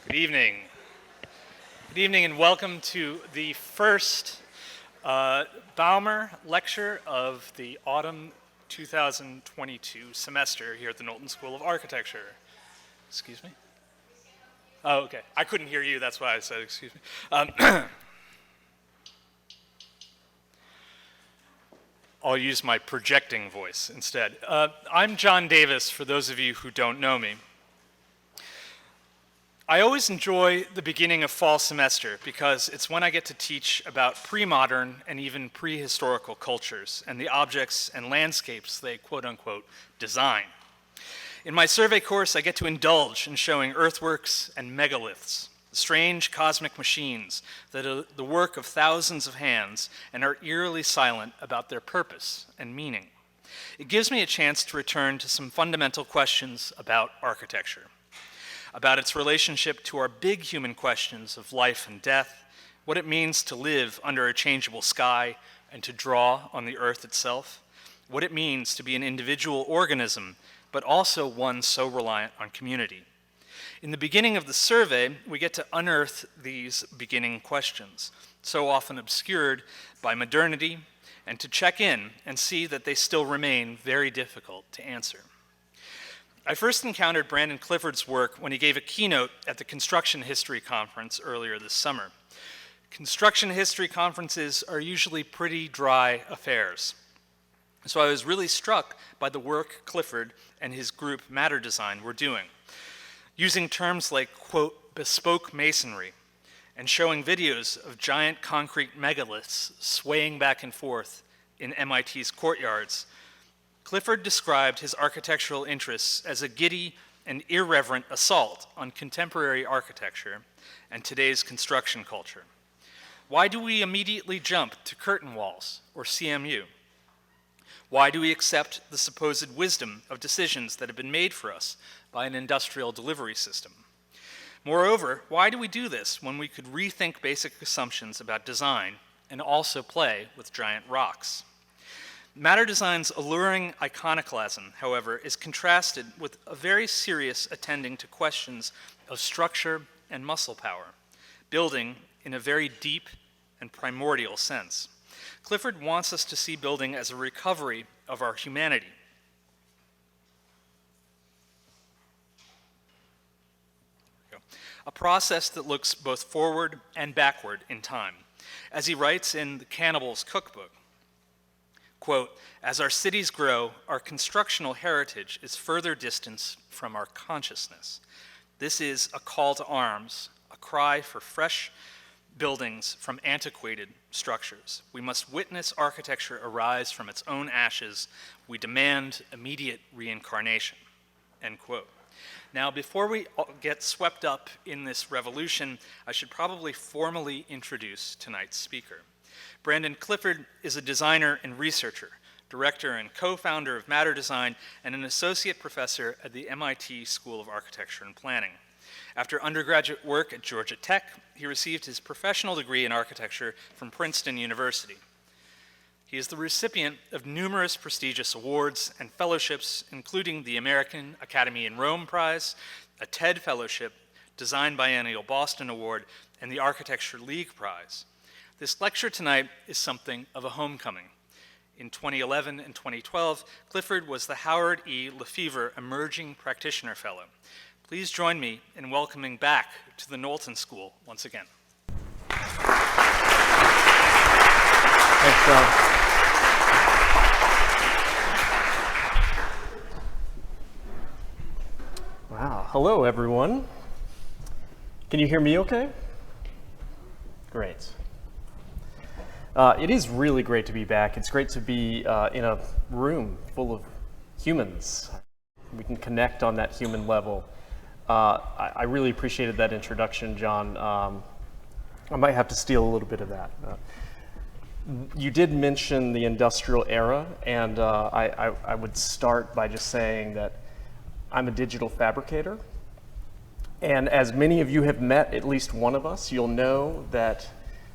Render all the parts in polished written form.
Good evening. Good evening and welcome to the first Baumer lecture of the autumn 2022 semester here at the Knowlton School of Architecture. Excuse me? Oh, okay. I couldn't hear you, that's why I said excuse me. I'll use my projecting voice instead. I'm John Davis, for those of you who don't know me. I always enjoy the beginning of fall semester because it's when I get to teach about pre-modern and even prehistorical cultures and the objects and landscapes they quote-unquote design. In my survey course, I get to indulge in showing earthworks and megaliths, strange cosmic machines that are the work of thousands of hands and are eerily silent about their purpose and meaning. It gives me a chance to return to some fundamental questions about architecture, about its relationship to our big human questions of life and death, what it means to live under a changeable sky and to draw on the earth itself, what it means to be an individual organism, but also one so reliant on community. In the beginning of the survey, we get to unearth these beginning questions, so often obscured by modernity, and to check in and see that they still remain very difficult to answer. I first encountered Brandon Clifford's work when he gave a keynote at the Construction History Conference earlier this summer. Construction history conferences are usually pretty dry affairs. So I was really struck by the work Clifford and his group Matter Design were doing, using terms like, quote, bespoke masonry, and showing videos of giant concrete megaliths swaying back and forth in MIT's courtyards. Clifford described his architectural interests as a giddy and irreverent assault on contemporary architecture and today's construction culture. Why do we immediately jump to curtain walls or CMU? Why do we accept the supposed wisdom of decisions that have been made for us by an industrial delivery system? Moreover, why do we do this when we could rethink basic assumptions about design and also play with giant rocks? Matter Design's alluring iconoclasm, however, is contrasted with a very serious attending to questions of structure and muscle power, building in a very deep and primordial sense. Clifford wants us to see building as a recovery of our humanity. A process that looks both forward and backward in time. As he writes in the Cannibal's Cookbook, quote, as our cities grow, our constructional heritage is further distanced from our consciousness. This is a call to arms, a cry for fresh buildings from antiquated structures. We must witness architecture arise from its own ashes. We demand immediate reincarnation, end quote. Now, before we get swept up in this revolution, I should probably formally introduce tonight's speaker. Brandon Clifford is a designer and researcher, director and co-founder of Matter Design, and an associate professor at the MIT School of Architecture and Planning. After undergraduate work at Georgia Tech, he received his professional degree in architecture from Princeton University. He is the recipient of numerous prestigious awards and fellowships, including the American Academy in Rome Prize, a TED Fellowship, Design Biennial Boston Award, and the Architecture League Prize. This lecture tonight is something of a homecoming. In 2011 and 2012, Clifford was the Howard E. LeFevre Emerging Practitioner Fellow. Please join me in welcoming back to the Knowlton School once again. Thanks, John. Wow, hello everyone. Can you hear me okay? Great. It is really great to be back. It's great to be in a room full of humans. We can connect on that human level. I really appreciated that introduction, John. I might have to steal a little bit of that. You did mention the industrial era, and I would start by just saying that I'm a digital fabricator. And as many of you have met at least one of us, you'll know that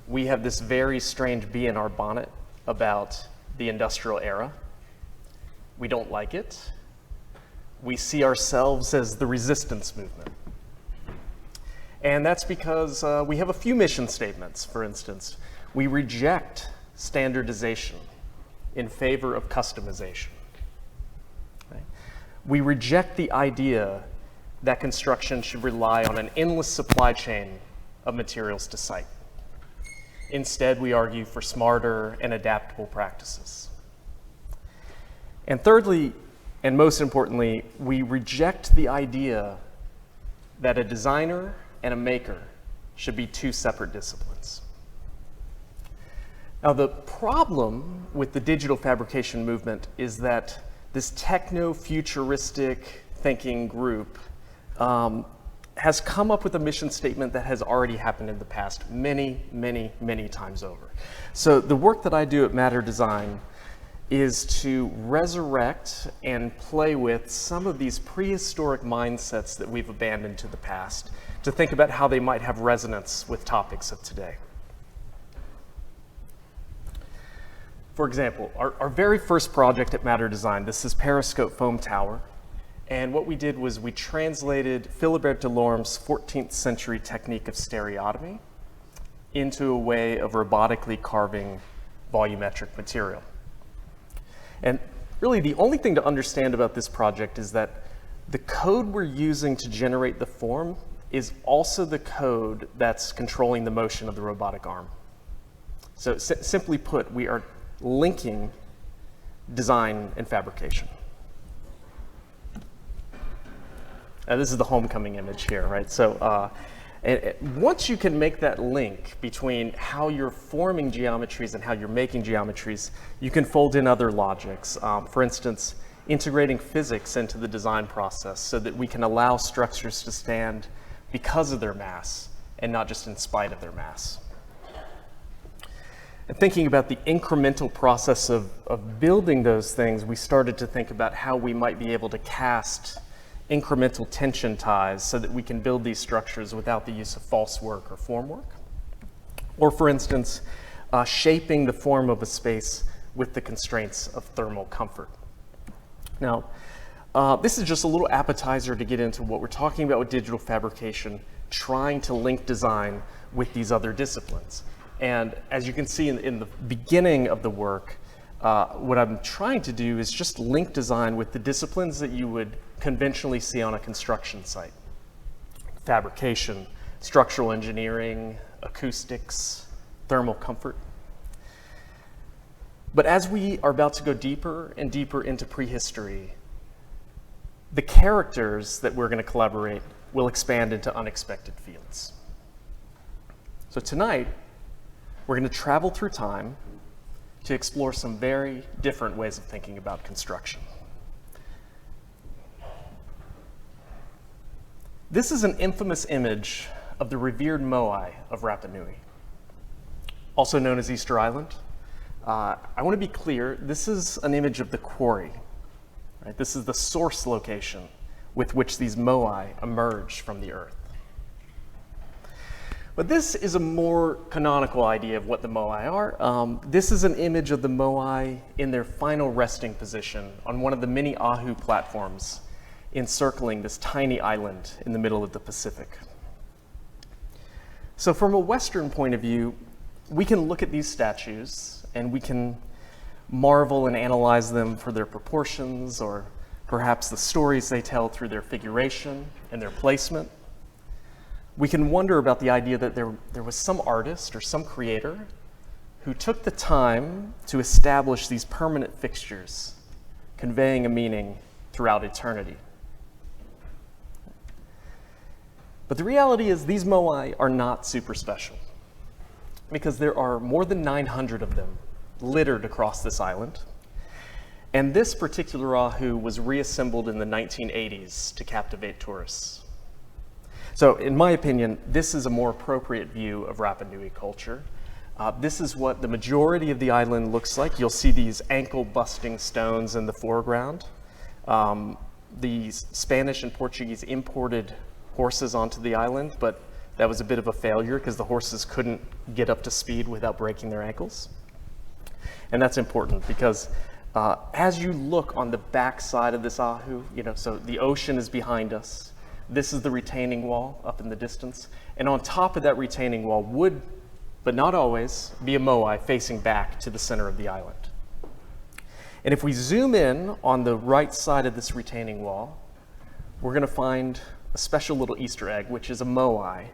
we have this very strange bee in our bonnet about the industrial era. We don't like it. We see ourselves as the resistance movement. And that's because we have a few mission statements. For instance, we reject standardization in favor of customization. Right? We reject the idea that construction should rely on an endless supply chain of materials to site. Instead, we argue for smarter and adaptable practices. And thirdly, and most importantly, we reject the idea that a designer and a maker should be two separate disciplines. Now, the problem with the digital fabrication movement is that this techno-futuristic thinking group has come up with a mission statement that has already happened in the past many, many, many times over. So the work that I do at Matter Design is to resurrect and play with some of these prehistoric mindsets that we've abandoned to the past to think about how they might have resonance with topics of today. For example, our very first project at Matter Design, this is Periscope Foam Tower. And what we did was we translated Philibert Delorme's 14th century technique of stereotomy into a way of robotically carving volumetric material. And really the only thing to understand about this project is that the code we're using to generate the form is also the code that's controlling the motion of the robotic arm. So simply put, we are linking design and fabrication. This is the homecoming image here, right? So once you can make that link between how you're forming geometries and how you're making geometries, you can fold in other logics. For instance, integrating physics into the design process so that we can allow structures to stand because of their mass and not just in spite of their mass. And thinking about the incremental process of building those things, we started to think about how we might be able to cast incremental tension ties so that we can build these structures without the use of false work or form work. Or for instance, shaping the form of a space with the constraints of thermal comfort. Now, this is just a little appetizer to get into what we're talking about with digital fabrication, trying to link design with these other disciplines. And as you can see in the beginning of the work, what I'm trying to do is just link design with the disciplines that you would conventionally see on a construction site. Fabrication, structural engineering, acoustics, thermal comfort. But as we are about to go deeper and deeper into prehistory, the characters that we're going to collaborate will expand into unexpected fields. So tonight, we're going to travel through time to explore some very different ways of thinking about construction. This is an infamous image of the revered Moai of Rapa Nui, also known as Easter Island. I want to be clear, this is an image of the quarry. Right? This is the source location with which these Moai emerged from the earth. But this is a more canonical idea of what the Moai are. This is an image of the Moai in their final resting position on one of the many Ahu platforms encircling this tiny island in the middle of the Pacific. So from a Western point of view, we can look at these statues and we can marvel and analyze them for their proportions or perhaps the stories they tell through their figuration and their placement. We can wonder about the idea that there was some artist or some creator who took the time to establish these permanent fixtures, conveying a meaning throughout eternity. But the reality is these Moai are not super special because there are more than 900 of them littered across this island. And this particular Ahu was reassembled in the 1980s to captivate tourists. So in my opinion, this is a more appropriate view of Rapa Nui culture. This is what the majority of the island looks like. You'll see these ankle-busting stones in the foreground. The Spanish and Portuguese imported horses onto the island, but that was a bit of a failure because the horses couldn't get up to speed without breaking their ankles. And that's important because as you look on the back side of this Ahu, so the ocean is behind us. This is the retaining wall up in the distance. And on top of that retaining wall would, but not always, be a moai facing back to the center of the island. And if we zoom in on the right side of this retaining wall, we're going to find a special little Easter egg, which is a moai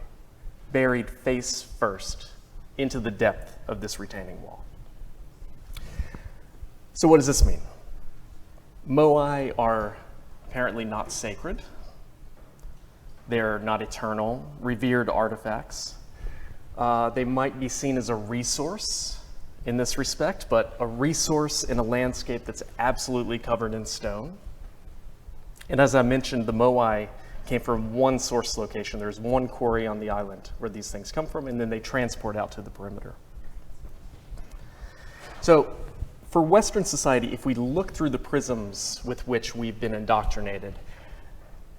buried face first into the depth of this retaining wall. So what does this mean? Moai are apparently not sacred. They're not eternal, revered artifacts. They might be seen as a resource in this respect, but a resource in a landscape that's absolutely covered in stone. And as I mentioned, the moai came from one source location. There's one quarry on the island where these things come from, and then they transport out to the perimeter. So for Western society, if we look through the prisms with which we've been indoctrinated,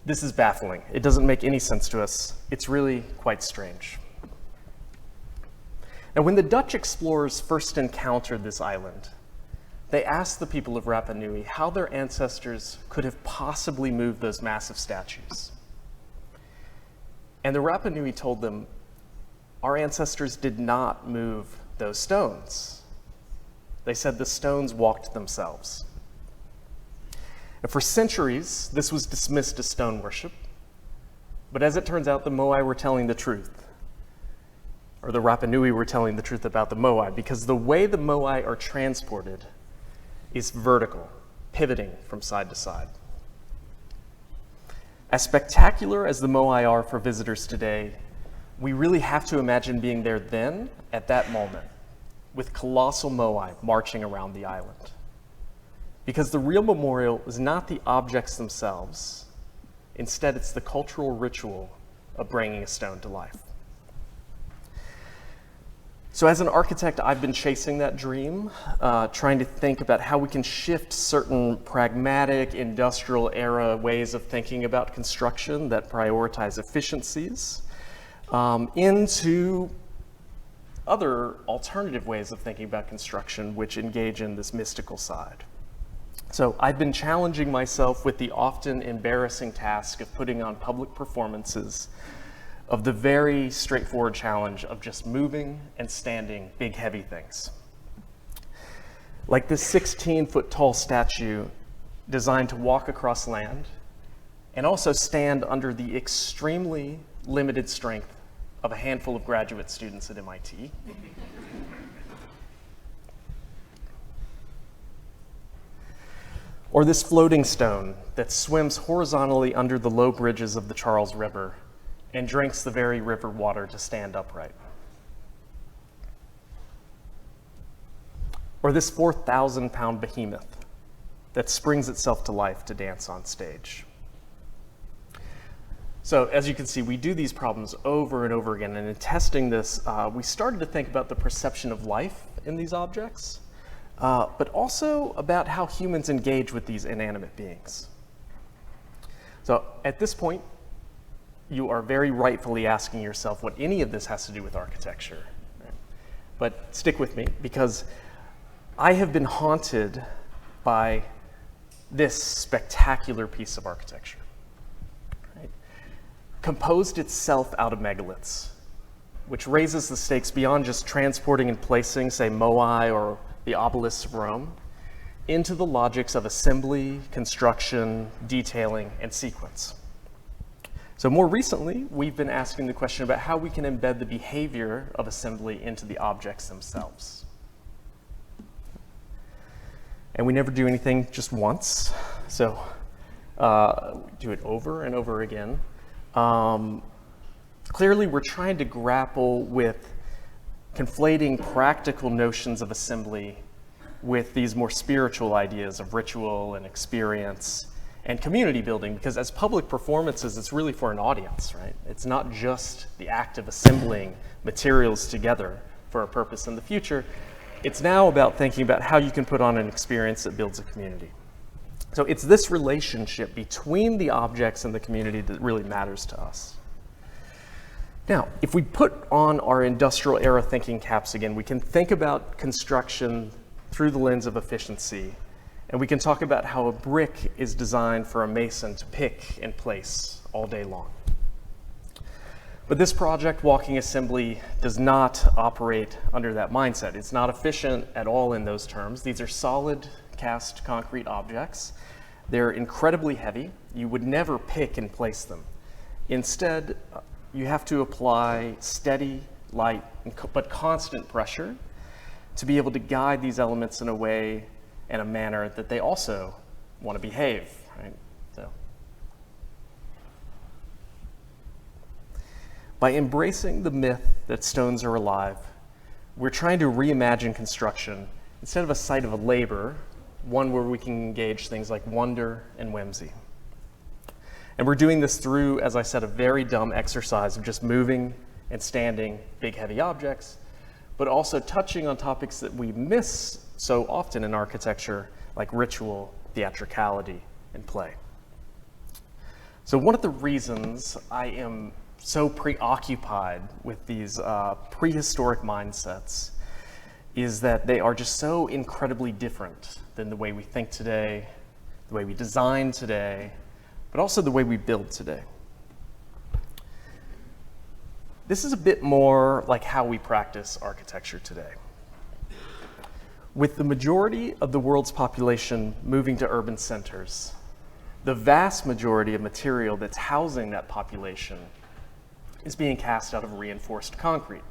this is baffling. It doesn't make any sense to us. It's really quite strange. Now, when the Dutch explorers first encountered this island, they asked the people of Rapa Nui how their ancestors could have possibly moved those massive statues. And the Rapa Nui told them, our ancestors did not move those stones. They said the stones walked themselves. And for centuries, this was dismissed as stone worship. But as it turns out, the moai were telling the truth. Or the Rapa Nui were telling the truth about the moai, because the way the moai are transported is vertical, pivoting from side to side. As spectacular as the moai are for visitors today, we really have to imagine being there then, at that moment, with colossal moai marching around the island. Because the real memorial is not the objects themselves. Instead, it's the cultural ritual of bringing a stone to life. So as an architect, I've been chasing that dream, trying to think about how we can shift certain pragmatic, industrial era ways of thinking about construction that prioritize efficiencies into other alternative ways of thinking about construction which engage in this mystical side. So I've been challenging myself with the often embarrassing task of putting on public performances of the very straightforward challenge of just moving and standing big, heavy things. Like this 16-foot tall statue designed to walk across land and also stand under the extremely limited strength of a handful of graduate students at MIT. Or this floating stone that swims horizontally under the low bridges of the Charles River and drinks the very river water to stand upright. Or this 4,000-pound behemoth that springs itself to life to dance on stage. So as you can see, we do these problems over and over again, and in testing this, we started to think about the perception of life in these objects, but also about how humans engage with these inanimate beings. So at this point, you are very rightfully asking yourself what any of this has to do with architecture. Right? But stick with me, because I have been haunted by this spectacular piece of architecture. Right? Composed itself out of megaliths, which raises the stakes beyond just transporting and placing, say, moai or the obelisks of Rome, into the logics of assembly, construction, detailing, and sequence. So more recently, we've been asking the question about how we can embed the behavior of assembly into the objects themselves. And we never do anything just once, so do it over and over again. Clearly, we're trying to grapple with conflating practical notions of assembly with these more spiritual ideas of ritual and experience and community building, because as public performances, it's really for an audience, right? It's not just the act of assembling materials together for a purpose in the future. It's now about thinking about how you can put on an experience that builds a community. So it's this relationship between the objects and the community that really matters to us. Now, if we put on our industrial era thinking caps again, we can think about construction through the lens of efficiency And we can talk about how a brick is designed for a mason to pick and place all day long. But this project, Walking Assembly, does not operate under that mindset. It's not efficient at all in those terms. These are solid cast concrete objects. They're incredibly heavy. You would never pick and place them. Instead, you have to apply steady, light, but constant pressure to be able to guide these elements in a way and a manner that they also want to behave, right? So, by embracing the myth that stones are alive, we're trying to reimagine construction instead of a site of labor, one where we can engage things like wonder and whimsy. And we're doing this through, as I said, a very dumb exercise of just moving and standing big, heavy objects, but also touching on topics that we miss so often in architecture, like ritual, theatricality, and play. So one of the reasons I am so preoccupied with these prehistoric mindsets is that they are just so incredibly different than the way we think today, the way we design today, but also the way we build today. This is a bit more like how we practice architecture today. With the majority of the world's population moving to urban centers, the vast majority of material that's housing that population is being cast out of reinforced concrete,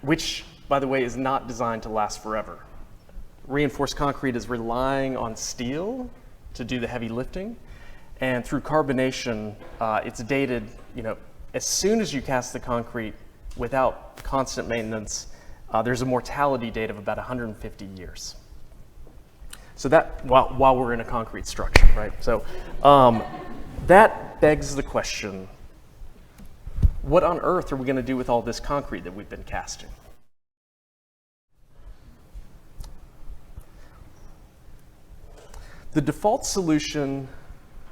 which, by the way, is not designed to last forever. Reinforced concrete is relying on steel to do the heavy lifting, and through carbonation, it's dated, as soon as you cast the concrete without constant maintenance, there's a mortality date of about 150 years. So that, while we're in a concrete structure, right? So that begs the question, what on earth are we gonna do with all this concrete that we've been casting? The default solution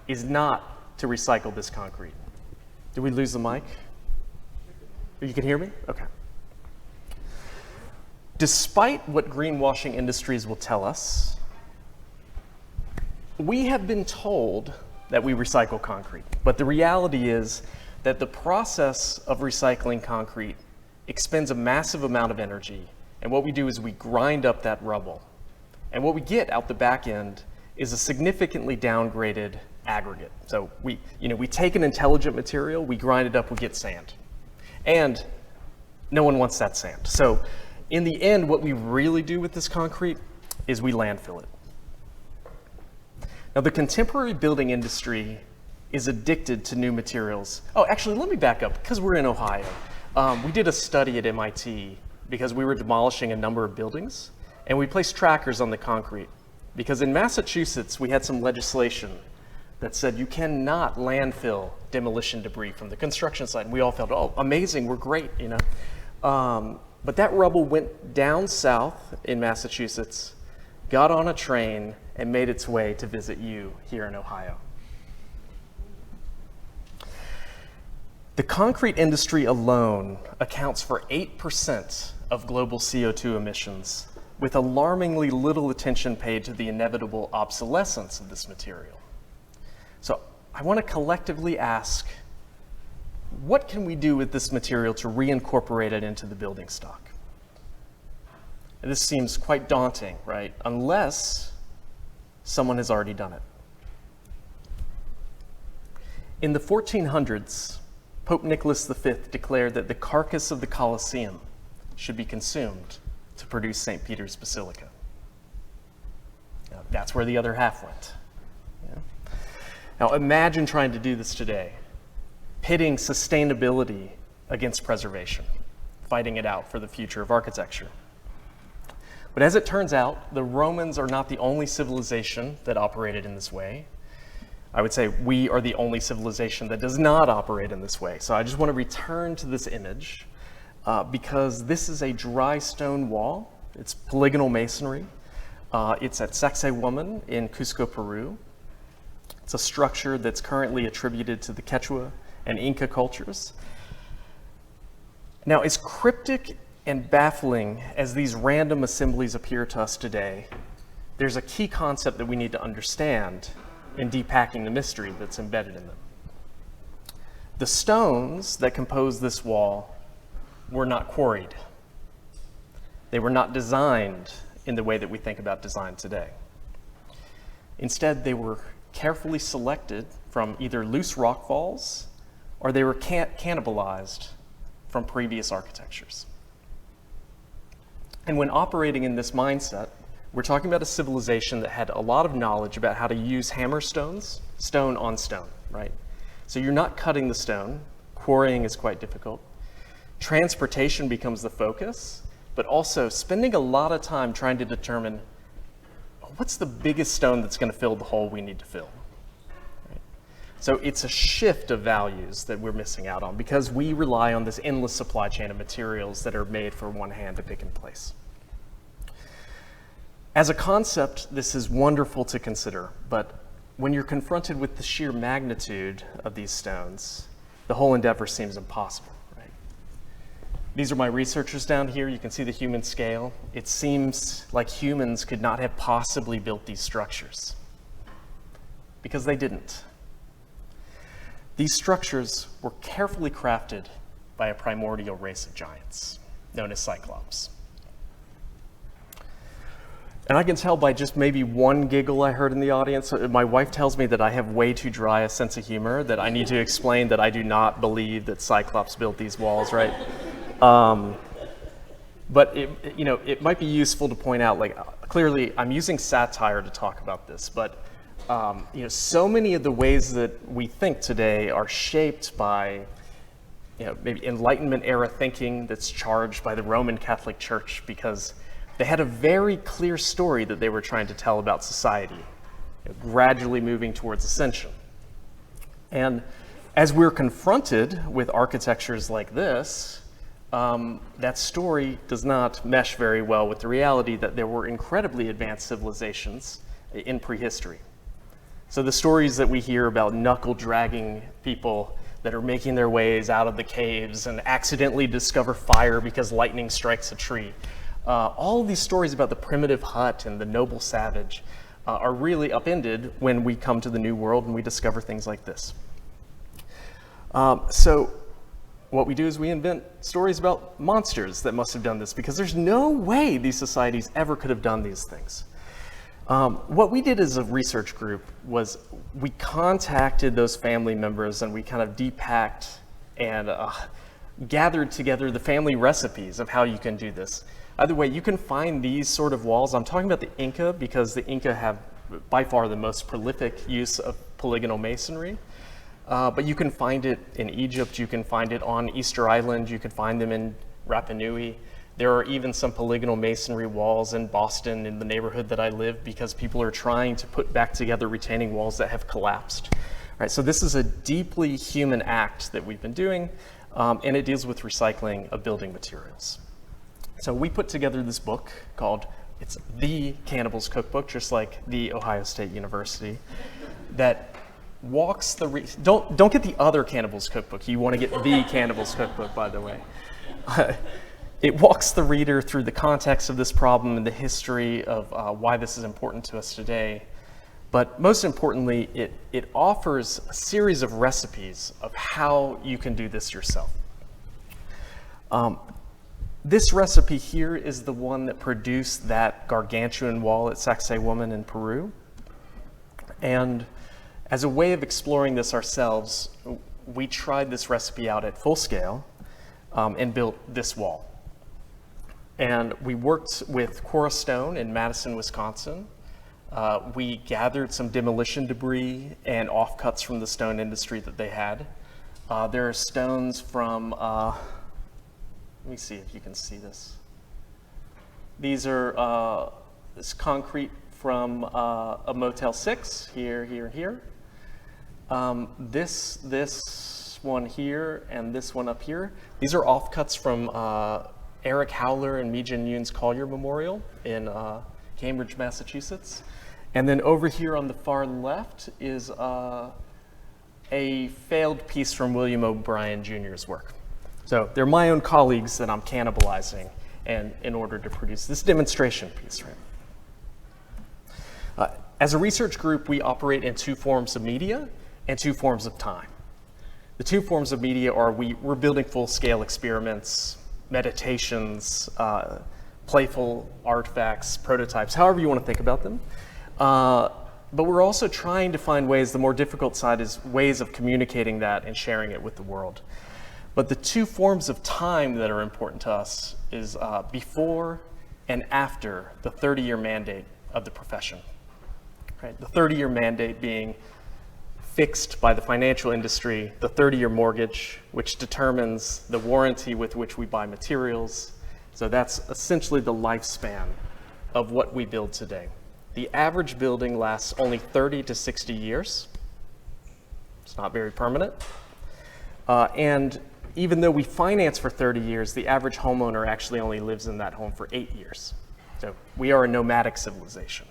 is not to recycle this concrete. Did we lose the mic? You can hear me? Okay. Despite what greenwashing industries will tell us, we have been told that we recycle concrete, but the reality is that the process of recycling concrete expends a massive amount of energy, and what we do is we grind up that rubble. And what we get out the back end is a significantly downgraded aggregate. So we take an intelligent material, we grind it up, we get sand. And no one wants that sand. So in the end, what we really do with this concrete is we landfill it. Now, the contemporary building industry is addicted to new materials. Oh, actually, let me back up, because we're in Ohio. We did a study at MIT because we were demolishing a number of buildings, and we placed trackers on the concrete. Because in Massachusetts, we had some legislation that said you cannot landfill demolition debris from the construction site. And we all felt, oh, amazing, we're great, But that rubble went down south in Massachusetts, got on a train, and made its way to visit you here in Ohio. The concrete industry alone accounts for 8% of global CO2 emissions, with alarmingly little attention paid to the inevitable obsolescence of this material. So I want to collectively ask, what can we do with this material to reincorporate it into the building stock? And this seems quite daunting, right? Unless someone has already done it. In the 1400s, Pope Nicholas V declared that the carcass of the Colosseum should be consumed to produce St. Peter's Basilica. Now, that's where the other half went. Yeah. Now imagine trying to do this today, pitting sustainability against preservation, fighting it out for the future of architecture. But as it turns out, the Romans are not the only civilization that operated in this way. I would say we are the only civilization that does not operate in this way. So I just want to return to this image because this is a dry stone wall. It's polygonal masonry. It's at Sacsayhuaman in Cusco, Peru. It's a structure that's currently attributed to the Quechua and Inca cultures. Now, as cryptic and baffling as these random assemblies appear to us today, there's a key concept that we need to understand in depacking the mystery that's embedded in them. The stones that compose this wall were not quarried. They were not designed in the way that we think about design today. Instead, they were carefully selected from either loose rock falls or they were cannibalized from previous architectures. And when operating in this mindset, we're talking about a civilization that had a lot of knowledge about how to use hammer stones, stone on stone, right? So you're not cutting the stone. Quarrying is quite difficult. Transportation becomes the focus, but also spending a lot of time trying to determine what's the biggest stone that's going to fill the hole we need to fill. Right? So it's a shift of values that we're missing out on because we rely on this endless supply chain of materials that are made for one hand to pick in place. As a concept, this is wonderful to consider, but when you're confronted with the sheer magnitude of these stones, the whole endeavor seems impossible. Right? These are my researchers down here. You can see the human scale. It seems like humans could not have possibly built these structures because they didn't. These structures were carefully crafted by a primordial race of giants known as Cyclops. And I can tell by just maybe one giggle I heard in the audience, my wife tells me that I have way too dry a sense of humor, that I need to explain that I do not believe that Cyclops built these walls, right? But it might be useful to point out, like, clearly I'm using satire to talk about this, but so many of the ways that we think today are shaped by maybe Enlightenment era thinking that's charged by the Roman Catholic Church because they had a very clear story that they were trying to tell about society, gradually moving towards ascension. And as we're confronted with architectures like this, that story does not mesh very well with the reality that there were incredibly advanced civilizations in prehistory. So the stories that we hear about knuckle-dragging people that are making their ways out of the caves and accidentally discover fire because lightning strikes a tree, all of these stories about the primitive hut and the noble savage are really upended when we come to the New World and we discover things like this. So what we do is we invent stories about monsters that must have done this because there's no way these societies ever could have done these things. What we did as a research group was we contacted those family members and we kind of depacked and gathered together the family recipes of how you can do this. Either way, you can find these sort of walls. I'm talking about the Inca because the Inca have by far the most prolific use of polygonal masonry. But you can find it in Egypt, you can find it on Easter Island, you can find them in Rapa Nui. There are even some polygonal masonry walls in Boston, in the neighborhood that I live, because people are trying to put back together retaining walls that have collapsed. Right, so this is a deeply human act that we've been doing, and it deals with recycling of building materials. So we put together this book called, it's the Cannibal's Cookbook, just like the Ohio State University, that walks the, don't get the other Cannibal's Cookbook. You want to get the Cannibal's Cookbook, by the way. It walks the reader through the context of this problem and the history of why this is important to us today. But most importantly, it offers a series of recipes of how you can do this yourself. This recipe here is the one that produced that gargantuan wall at Sacsayhuaman in Peru. And as a way of exploring this ourselves, we tried this recipe out at full scale and built this wall. And we worked with Cora Stone in Madison, Wisconsin. We gathered some demolition debris and offcuts from the stone industry that they had. There are stones from, let me see if you can see this. These are this concrete from a Motel 6, here, here, here. This one here and this one up here. These are offcuts from Eric Howler and Mijin Yoon's Collier Memorial in Cambridge, Massachusetts. And then over here on the far left is a failed piece from William O'Brien Jr.'s work. So they're my own colleagues that I'm cannibalizing and in order to produce this demonstration piece, right? As a research group, we operate in two forms of media and two forms of time. The two forms of media are we're building full-scale experiments, meditations, playful artifacts, prototypes, however you want to think about them. But we're also trying to find ways, the more difficult side is ways of communicating that and sharing it with the world. But the two forms of time that are important to us is before and after the 30-year mandate of the profession. Right? The 30-year mandate being fixed by the financial industry, the 30-year mortgage, which determines the warranty with which we buy materials. So that's essentially the lifespan of what we build today. The average building lasts only 30 to 60 years. It's not very permanent. And even though we finance for 30 years, the average homeowner actually only lives in that home for 8 years. So we are a nomadic civilization.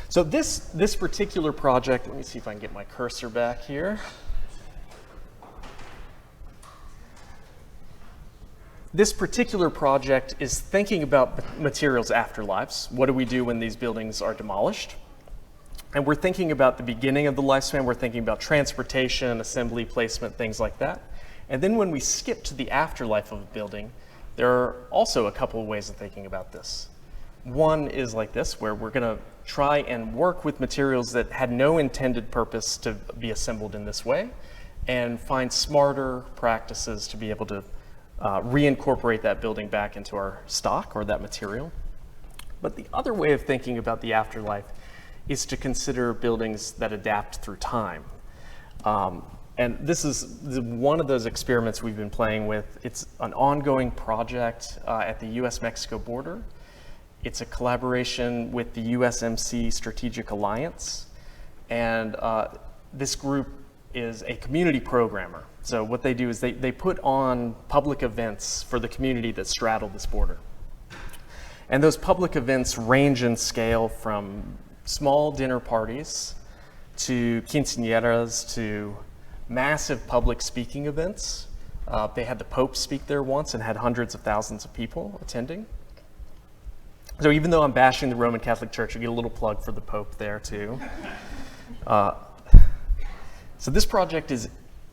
So this particular project, let me see if I can get my cursor back here. This particular project is thinking about materials afterlives. What do we do when these buildings are demolished? And we're thinking about the beginning of the lifespan. We're thinking about transportation, assembly, placement, things like that. And then when we skip to the afterlife of a building, there are also a couple of ways of thinking about this. One is like this, where we're going to try and work with materials that had no intended purpose to be assembled in this way and find smarter practices to be able to reincorporate that building back into our stock or that material. But the other way of thinking about the afterlife is to consider buildings that adapt through time. And this is one of those experiments we've been playing with. It's an ongoing project at the US-Mexico border. It's a collaboration with the USMC Strategic Alliance. And this group is a community programmer. So what they do is they put on public events for the community that straddle this border. And those public events range in scale from small dinner parties to quinceañeras to massive public speaking events. They had the Pope speak there once and had hundreds of thousands of people attending. So even though I'm bashing the Roman Catholic Church, you get a little plug for the Pope there too. So this project is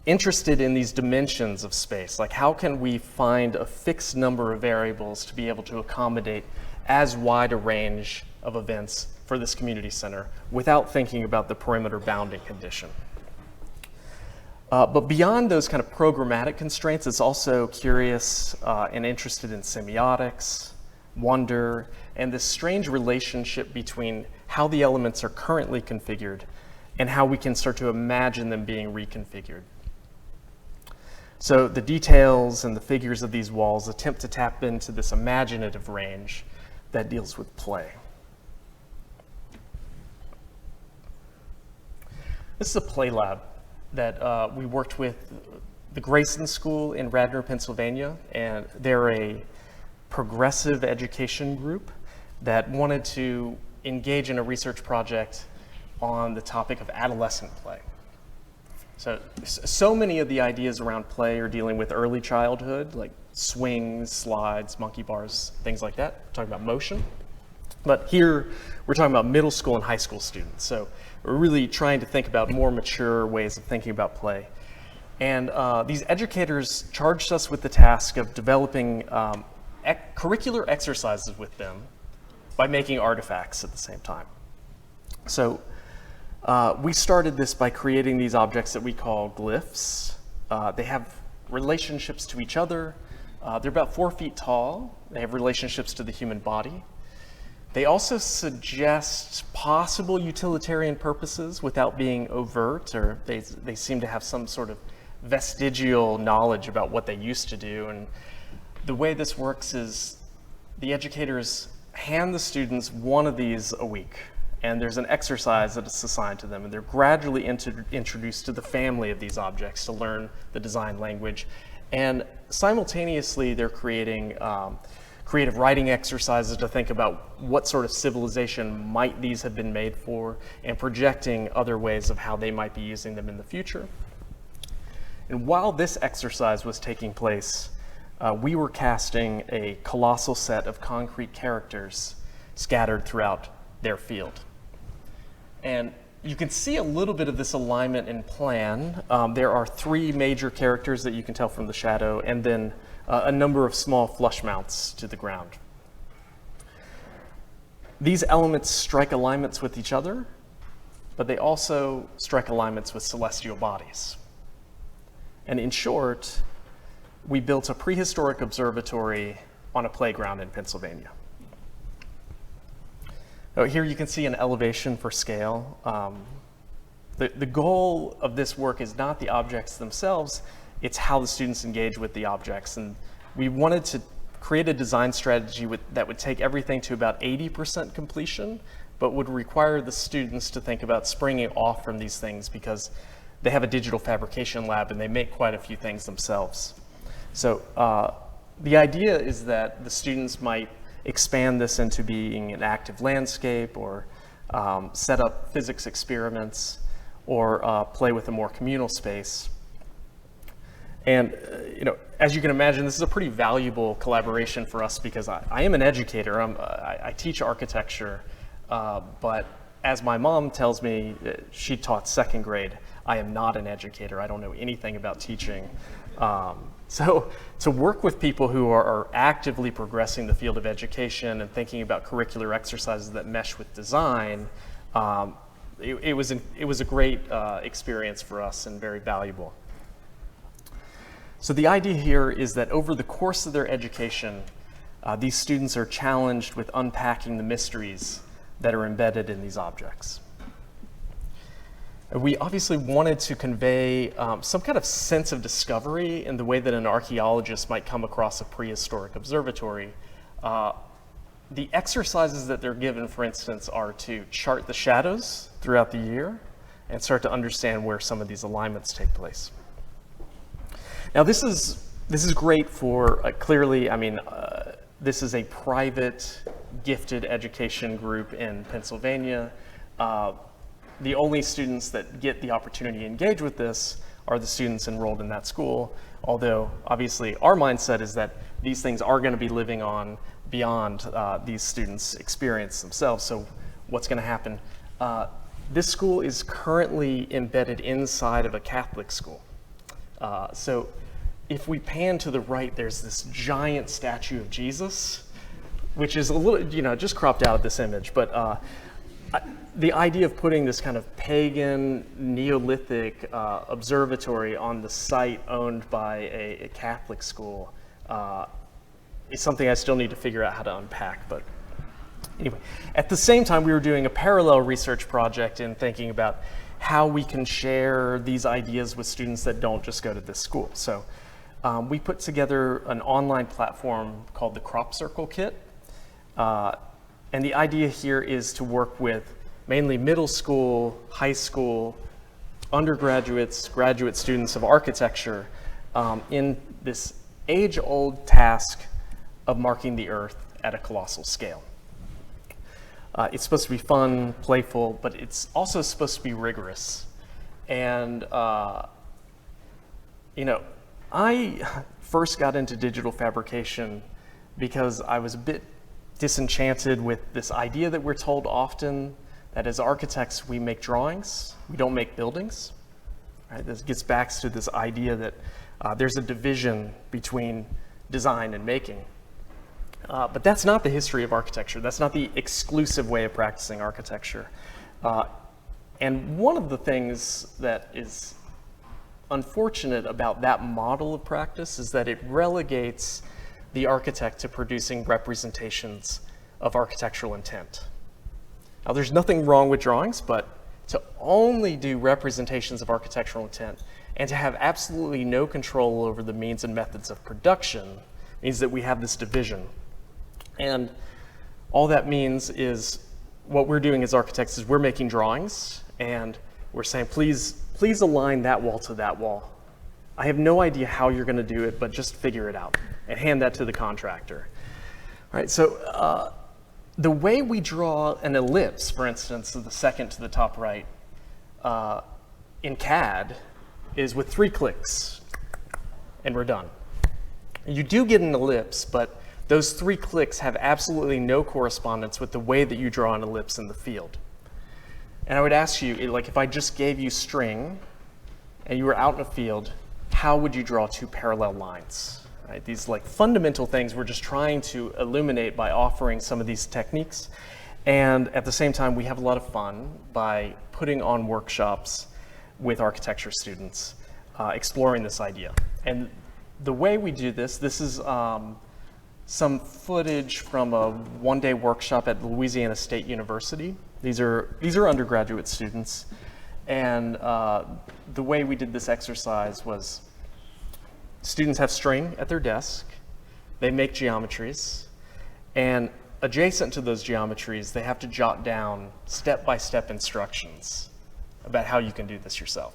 interested in these dimensions of space. Like, how can we find a fixed number of variables to be able to accommodate as wide a range of events for this community center without thinking about the perimeter bounding condition? But beyond those kind of programmatic constraints, it's also curious and interested in semiotics, wonder, and this strange relationship between how the elements are currently configured and how we can start to imagine them being reconfigured. So the details and the figures of these walls attempt to tap into this imaginative range that deals with play. This is a play lab that we worked with the Grayson School in Radnor, Pennsylvania, and they're a progressive education group that wanted to engage in a research project on the topic of adolescent play. So many of the ideas around play are dealing with early childhood, like swings, slides, monkey bars, things like that. We're talking about motion. But here, we're talking about middle school and high school students. So we're really trying to think about more mature ways of thinking about play. And these educators charged us with the task of developing curricular exercises with them by making artifacts at the same time. So we started this by creating these objects that we call glyphs. They have relationships to each other. They're about 4 feet tall. They have relationships to the human body. They also suggest possible utilitarian purposes without being overt, or they seem to have some sort of vestigial knowledge about what they used to do. And the way this works is the educators hand the students one of these a week, and there's an exercise that is assigned to them, and they're gradually introduced to the family of these objects to learn the design language. And simultaneously, they're creating creative writing exercises to think about what sort of civilization might these have been made for, and projecting other ways of how they might be using them in the future. And while this exercise was taking place, we were casting a colossal set of concrete characters scattered throughout their field. And you can see a little bit of this alignment in plan. There are 3 major characters that you can tell from the shadow, and then a number of small flush mounts to the ground. These elements strike alignments with each other, but they also strike alignments with celestial bodies. And in short, we built a prehistoric observatory on a playground in Pennsylvania. Here you can see an elevation for scale. The goal of this work is not the objects themselves, it's how the students engage with the objects. And we wanted to create a design strategy that would take everything to about 80% completion, but would require the students to think about springing off from these things because they have a digital fabrication lab and they make quite a few things themselves. So the idea is that the students might expand this into being an active landscape, or set up physics experiments, or play with a more communal space. And as you can imagine, this is a pretty valuable collaboration for us because I am an educator. I teach architecture, but as my mom tells me, she taught 2nd grade. I am not an educator. I don't know anything about teaching. So to work with people who are actively progressing the field of education and thinking about curricular exercises that mesh with design, it was a great experience for us and very valuable. So the idea here is that over the course of their education, these students are challenged with unpacking the mysteries that are embedded in these objects. We obviously wanted to convey some kind of sense of discovery in the way that an archaeologist might come across a prehistoric observatory. The exercises that they're given, for instance, are to chart the shadows throughout the year and start to understand where some of these alignments take place. Now this is great for, clearly, this is a private gifted education group in Pennsylvania. The only students that get the opportunity to engage with this are the students enrolled in that school, although obviously our mindset is that these things are going to be living on beyond these students' experience themselves. So what's going to happen? This school is currently embedded inside of a Catholic school. So if we pan to the right, there's this giant statue of Jesus, which is a little, just cropped out of this image, but the idea of putting this kind of pagan Neolithic observatory on the site owned by a Catholic school is something I still need to figure out how to unpack. But anyway, at the same time, we were doing a parallel research project and thinking about how we can share these ideas with students that don't just go to this school. So we put together an online platform called the Crop Circle Kit. And the idea here is to work with mainly middle school, high school, undergraduates, graduate students of architecture in this age-old task of marking the earth at a colossal scale. It's supposed to be fun, playful, but it's also supposed to be rigorous. And, I first got into digital fabrication because I was a bit disenchanted with this idea that we're told often that as architects we make drawings, we don't make buildings. Right? This gets back to this idea that there's a division between design and making. But that's not the history of architecture. That's not the exclusive way of practicing architecture. And one of the things that is unfortunate about that model of practice is that it relegates the architect to producing representations of architectural intent. Now, there's nothing wrong with drawings, but to only do representations of architectural intent and to have absolutely no control over the means and methods of production means that we have this division. And all that means is what we're doing as architects is we're making drawings and we're saying, please align that wall to that wall. I have no idea how you're going to do it, but just figure it out and hand that to the contractor. right, so the way we draw an ellipse, for instance, the second to the top right, in CAD is with 3 clicks, and we're done. You do get an ellipse, but those 3 clicks have absolutely no correspondence with the way that you draw an ellipse in the field. And I would ask you, like, if I just gave you string and you were out in a field, how would you draw 2 parallel lines? Right? These like fundamental things we're just trying to illuminate by offering some of these techniques. And at the same time, we have a lot of fun by putting on workshops with architecture students, exploring this idea. And the way we do this is some footage from a one-day workshop at Louisiana State University. These are undergraduate students. And the way we did this exercise was students have string at their desk, they make geometries, and adjacent to those geometries, they have to jot down step-by-step instructions about how you can do this yourself.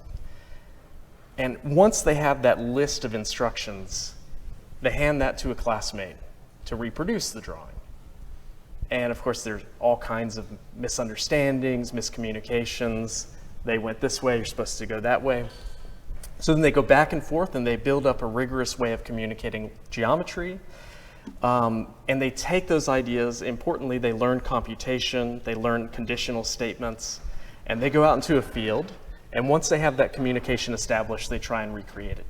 And once they have that list of instructions, they hand that to a classmate to reproduce the drawing. And of course, there's all kinds of misunderstandings, miscommunications. They went this way, you're supposed to go that way. So then they go back and forth and they build up a rigorous way of communicating geometry. And they take those ideas, importantly, they learn computation, they learn conditional statements, and they go out into a field. And once they have that communication established, they try and recreate it.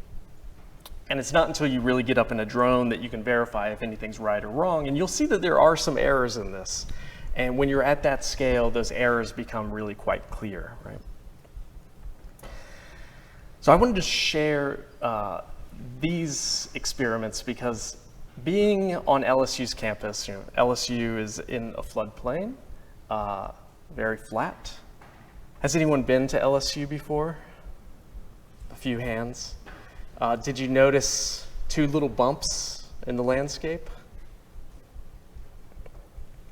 And it's not until you really get up in a drone that you can verify if anything's right or wrong. And you'll see that there are some errors in this. And when you're at that scale, those errors become really quite clear, right? So I wanted to share these experiments because being on LSU's campus, LSU is in a floodplain, very flat. Has anyone been to LSU before? A few hands. Did you notice 2 little bumps in the landscape?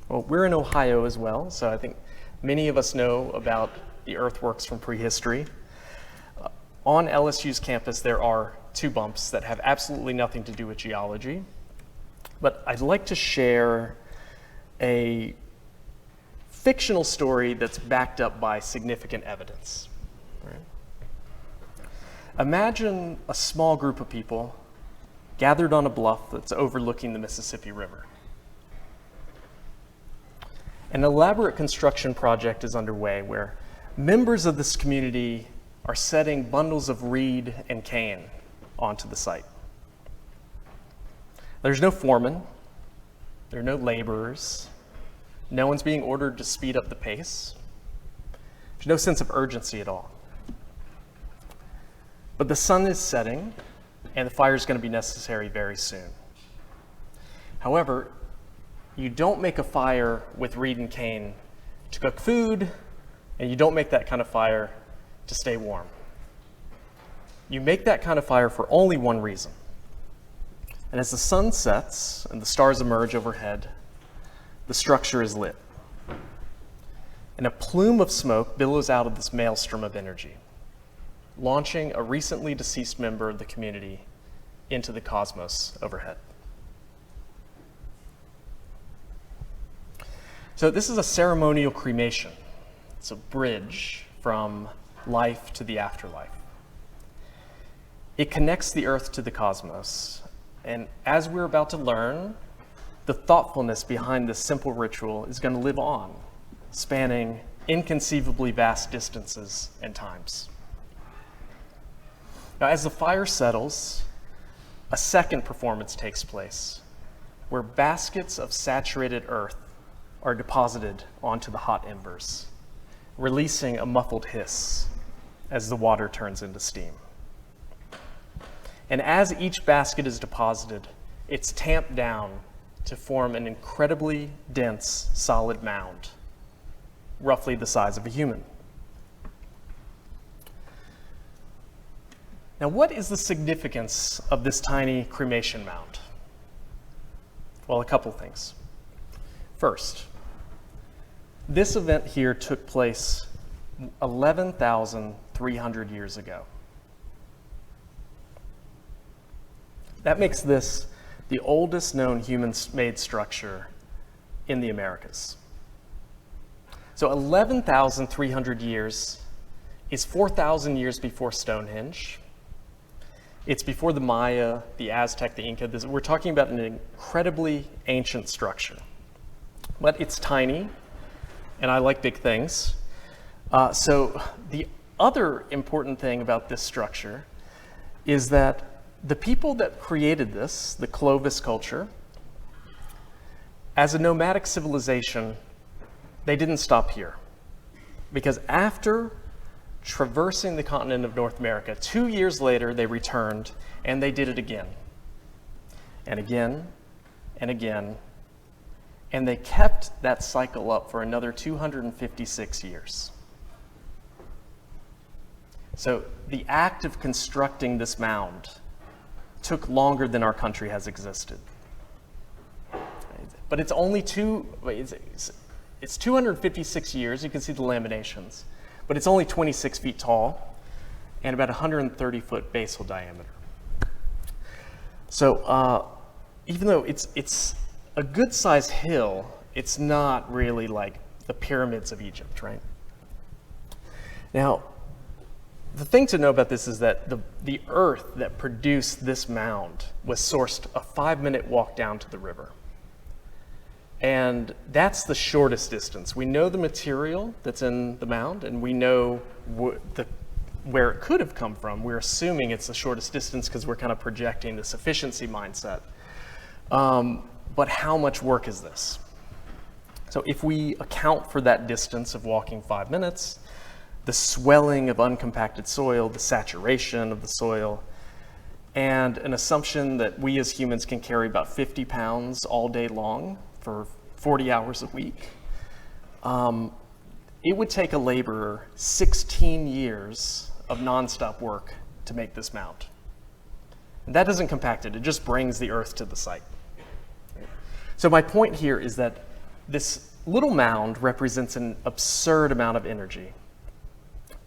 Well, we're in Ohio as well, so I think many of us know about the earthworks from prehistory. On LSU's campus, there are 2 bumps that have absolutely nothing to do with geology, but I'd like to share a fictional story that's backed up by significant evidence. Right? Imagine a small group of people gathered on a bluff that's overlooking the Mississippi River. An elaborate construction project is underway where members of this community are setting bundles of reed and cane onto the site. There's no foreman, there are no laborers, no one's being ordered to speed up the pace. There's no sense of urgency at all. But the sun is setting and the fire is going to be necessary very soon. However, you don't make a fire with reed and cane to cook food, and you don't make that kind of fire to stay warm. You make that kind of fire for only one reason. And as the sun sets and the stars emerge overhead, the structure is lit. And a plume of smoke billows out of this maelstrom of energy, launching a recently deceased member of the community into the cosmos overhead. So this is a ceremonial cremation. It's a bridge from life to the afterlife. It connects the earth to the cosmos. And as we're about to learn, the thoughtfulness behind this simple ritual is going to live on, spanning inconceivably vast distances and times. Now, as the fire settles, a second performance takes place, where baskets of saturated earth are deposited onto the hot embers, releasing a muffled hiss as the water turns into steam. And as each basket is deposited, it's tamped down to form an incredibly dense, solid mound, roughly the size of a human. Now, what is the significance of this tiny cremation mound? Well, a couple things. First, this event here took place 11,300 years ago. That makes this the oldest known human-made structure in the Americas. So 11,300 years is 4,000 years before Stonehenge. It's before the Maya, the Aztec, the Inca. We're talking about an incredibly ancient structure. But it's tiny, and I like big things. So the other important thing about this structure is that the people that created this, the Clovis culture, as a nomadic civilization, they didn't stop here. Because after traversing the continent of North America, 2 years later, they returned, and they did it again, and again, and again, and they kept that cycle up for another 256 years. So the act of constructing this mound took longer than our country has existed. But it's only it's 256 years, you can see the laminations, but it's only 26 feet tall and about 130-foot basal diameter. So even though it's a good-sized hill, it's not really like the pyramids of Egypt, right? Now, the thing to know about this is that the earth that produced this mound was sourced a 5-minute walk down to the river. And that's the shortest distance. We know the material that's in the mound, and we know where it could have come from. We're assuming it's the shortest distance because we're kind of projecting this efficiency mindset. But how much work is this? So if we account for that distance of walking 5 minutes, the swelling of uncompacted soil, the saturation of the soil, and an assumption that we as humans can carry about 50 pounds all day long for 40 hours a week, it would take a laborer 16 years of nonstop work to make this mound. And that doesn't compact it, it just brings the earth to the site. So my point here is that this little mound represents an absurd amount of energy.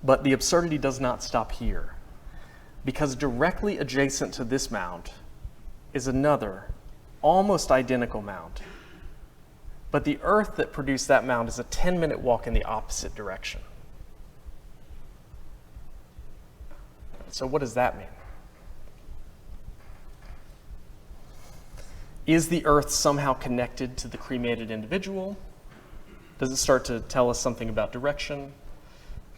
But the absurdity does not stop here, because directly adjacent to this mound is another, almost identical mound. But the earth that produced that mound is a 10-minute walk in the opposite direction. So what does that mean? Is the earth somehow connected to the cremated individual? Does it start to tell us something about direction?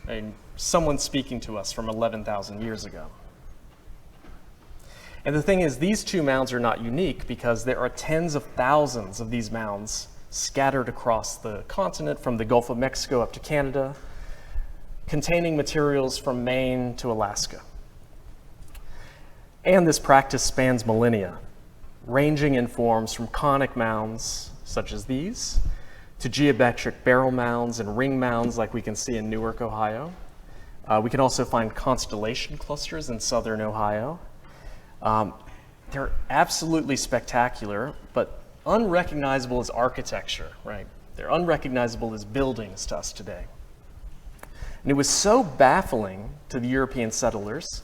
I mean, someone's speaking to us from 11,000 years ago. And the thing is, these two mounds are not unique because there are tens of thousands of these mounds scattered across the continent from the Gulf of Mexico up to Canada, containing materials from Maine to Alaska. And this practice spans millennia, ranging in forms from conic mounds, such as these, to geometric barrel mounds and ring mounds like we can see in Newark, Ohio. We can also find constellation clusters in southern Ohio. They're absolutely spectacular, but unrecognizable as architecture, right? They're unrecognizable as buildings to us today. And it was so baffling to the European settlers,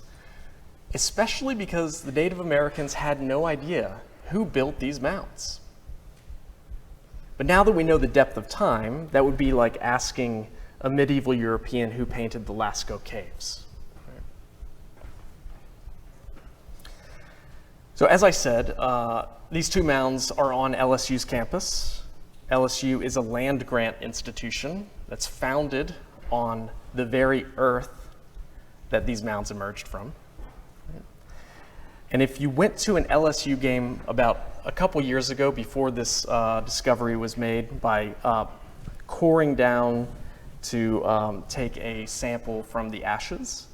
especially because the Native Americans had no idea who built these mounds. But now that we know the depth of time, that would be like asking a medieval European who painted the Lascaux caves. Right? So as I said, these two mounds are on LSU's campus. LSU is a land-grant institution that's founded on the very earth that these mounds emerged from. And if you went to an LSU game about a couple years ago, before this discovery was made, by coring down to take a sample from the ashes,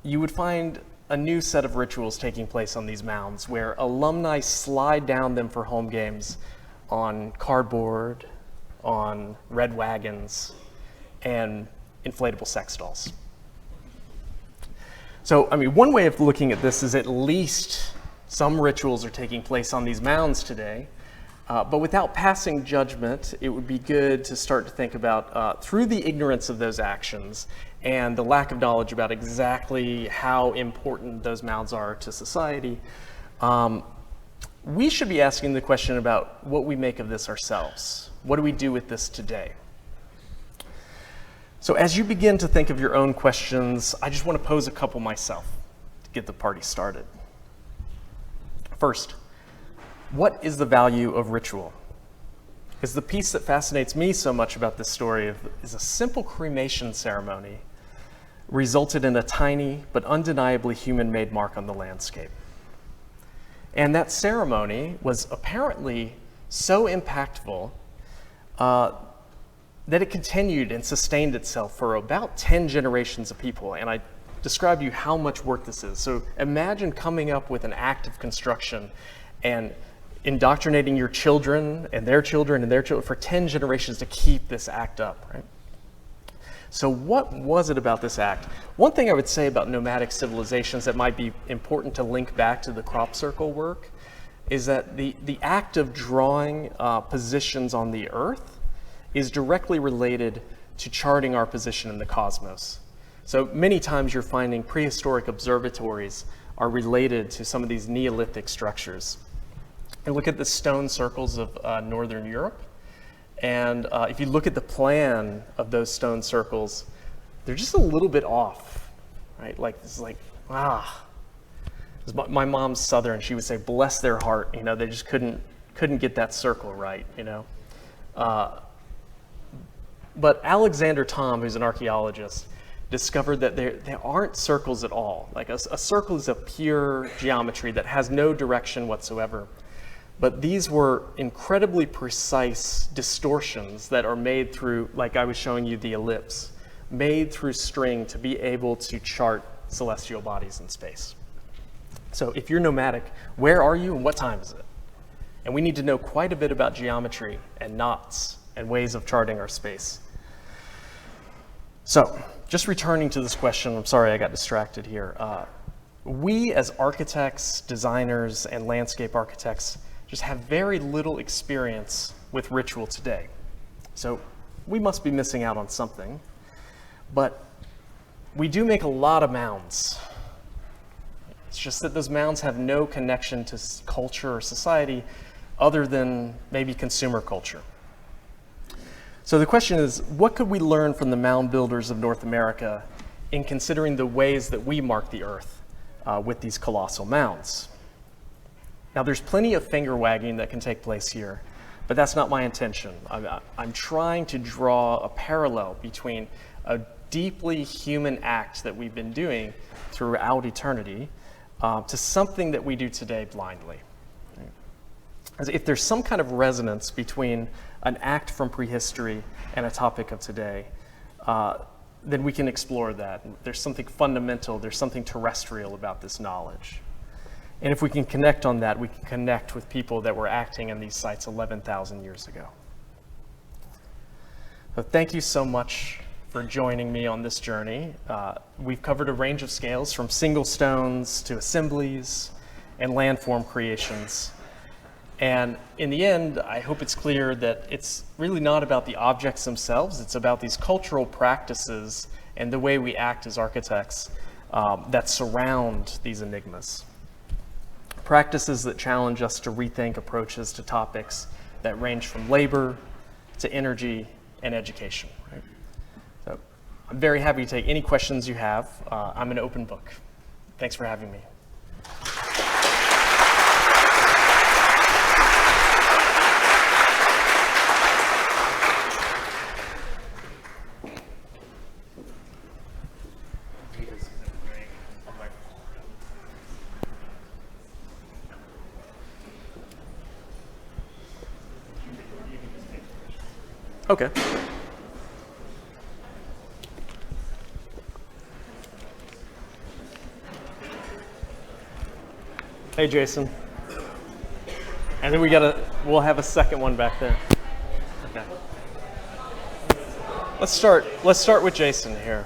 you would find a new set of rituals taking place on these mounds where alumni slide down them for home games on cardboard, on red wagons, and inflatable sex dolls. So, I mean, one way of looking at this is at least some rituals are taking place on these mounds today, but without passing judgment, it would be good to start to think about, through the ignorance of those actions and the lack of knowledge about exactly how important those mounds are to society, we should be asking the question about what we make of this ourselves. What do we do with this today? So as you begin to think of your own questions, I just want to pose a couple myself to get the party started. First, what is the value of ritual? Because the piece that fascinates me so much about this story is a simple cremation ceremony resulted in a tiny but undeniably human-made mark on the landscape. And that ceremony was apparently so impactful that it continued and sustained itself for about 10 generations of people. And I described to you how much work this is. So imagine coming up with an act of construction and indoctrinating your children and their children and their children for 10 generations to keep this act up, right? So what was it about this act? One thing I would say about nomadic civilizations that might be important to link back to the crop circle work is that the act of drawing positions on the earth is directly related to charting our position in the cosmos. So many times you're finding prehistoric observatories are related to some of these Neolithic structures. And look at the stone circles of Northern Europe. And if you look at the plan of those stone circles, they're just a little bit off, right? Like, it's like, my mom's Southern, she would say, bless their heart, you know, they just couldn't get that circle right, you know? But Alexander Thom, who's an archaeologist, discovered that there aren't circles at all. Like a circle is a pure geometry that has no direction whatsoever. But these were incredibly precise distortions that are made through, like I was showing you the ellipse, made through string to be able to chart celestial bodies in space. So if you're nomadic, where are you and what time is it? And we need to know quite a bit about geometry and knots and ways of charting our space. So just returning to this question, I'm sorry I got distracted here. We as architects, designers, and landscape architects just have very little experience with ritual today. So we must be missing out on something. But we do make a lot of mounds. It's just that those mounds have no connection to culture or society other than maybe consumer culture. So the question is, what could we learn from the mound builders of North America in considering the ways that we mark the earth with these colossal mounds? Now, there's plenty of finger wagging that can take place here, but that's not my intention. I'm trying to draw a parallel between a deeply human act that we've been doing throughout eternity to something that we do today blindly. As if there's some kind of resonance between an act from prehistory and a topic of today, then we can explore that. There's something fundamental, there's something terrestrial about this knowledge. And if we can connect on that, we can connect with people that were acting in these sites 11,000 years ago. So thank you so much for joining me on this journey. We've covered a range of scales from single stones to assemblies and landform creations. And in the end, I hope it's clear that it's really not about the objects themselves, it's about these cultural practices and the way we act as architects that surround these enigmas. Practices that challenge us to rethink approaches to topics that range from labor to energy and education. Right? So I'm very happy to take any questions you have. I'm an open book. Thanks for having me. Okay. Hey, Jason. And then we'll have a second one back there. Okay. Let's start with Jason here.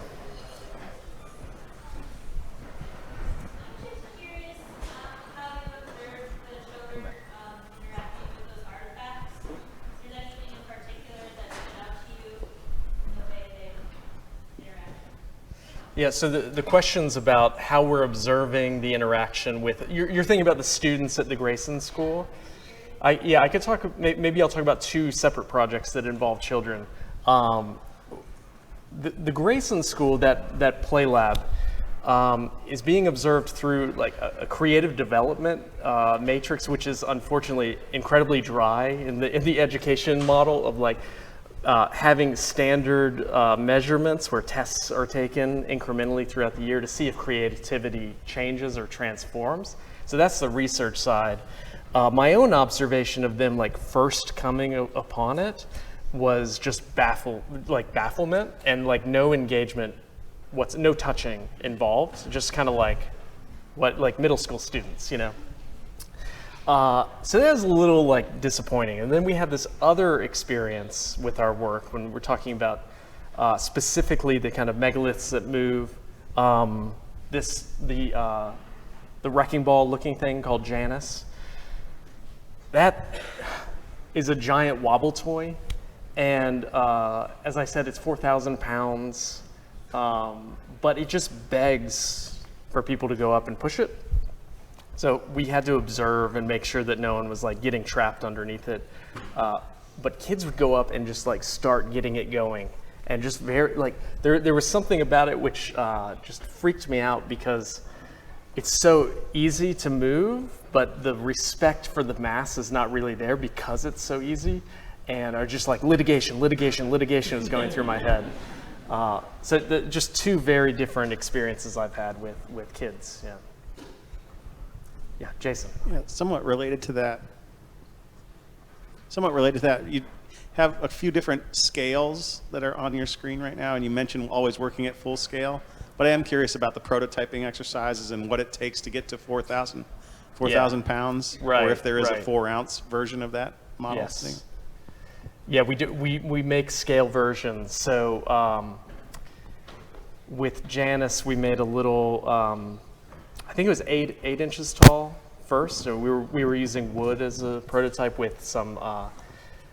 Yeah, so the question's about how we're observing the interaction with, you're thinking about the students at the Grayson School. I could talk, maybe I'll talk about two separate projects that involve children. The Grayson School, that play lab, is being observed through like a creative development matrix, which is unfortunately incredibly dry in the education model of like having standard measurements where tests are taken incrementally throughout the year to see if creativity changes or transforms. So that's the research side. My own observation of them like first coming upon it was just bafflement and like no engagement, no touching involved, just kind of like middle school students, you know. So that was a little like disappointing. And then we have this other experience with our work when we're talking about specifically the kind of megaliths that move. The wrecking ball looking thing called Janus. That is a giant wobble toy. And as I said, it's 4,000 pounds, but it just begs for people to go up and push it. So we had to observe and make sure that no one was like getting trapped underneath it. But kids would go up and just like start getting it going. And just very, like, there was something about it which just freaked me out because it's so easy to move, but the respect for the mass is not really there because it's so easy. And are just like litigation is going through my head. So just two very different experiences I've had with kids, yeah. Yeah, Jason. Yeah, somewhat related to that, you have a few different scales that are on your screen right now, and you mentioned always working at full scale, but I am curious about the prototyping exercises and what it takes to get to 4,000 pounds, right, or if there is right. a 4-ounce version of that model Yes. thing. Yeah, we do. We make scale versions. So with Janus, we made a little. I think it was 8 inches tall first. So we were using wood as a prototype with some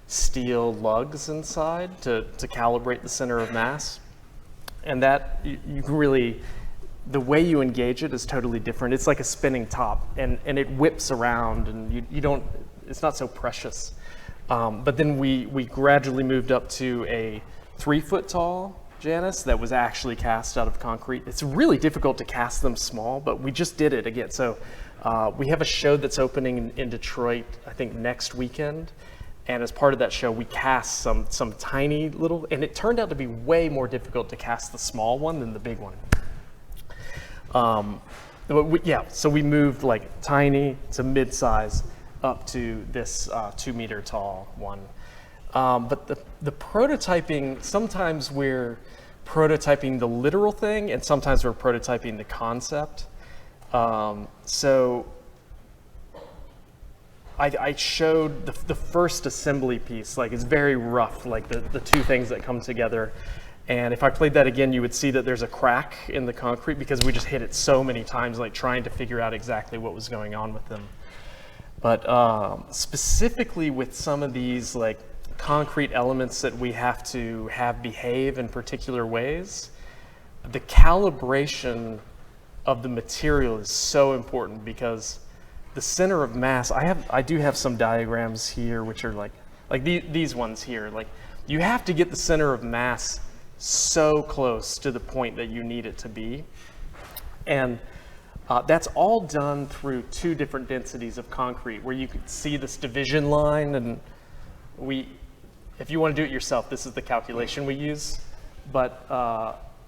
steel lugs inside to calibrate the center of mass. And that you can really, the way you engage it is totally different. It's like a spinning top, and it whips around, and you don't. It's not so precious. But then we gradually moved up to a 3-foot tall Janus that was actually cast out of concrete. It's really difficult to cast them small, but we just did it again. So we have a show that's opening in Detroit, I think next weekend. And as part of that show, we cast some tiny little, and it turned out to be way more difficult to cast the small one than the big one. So we moved like tiny to mid-size up to this 2-meter tall one. But the prototyping, sometimes we're prototyping the literal thing, and sometimes we're prototyping the concept. So I showed the first assembly piece, like it's very rough, like the two things that come together. And if I played that again, you would see that there's a crack in the concrete because we just hit it so many times, like trying to figure out exactly what was going on with them. But specifically with some of these like concrete elements that we have to have behave in particular ways, the calibration of the material is so important because the center of mass, I do have some diagrams here which are like these ones here. Like you have to get the center of mass so close to the point that you need it to be. And that's all done through 2 different densities of concrete where you can see this division line, and if you want to do it yourself, this is the calculation we use. But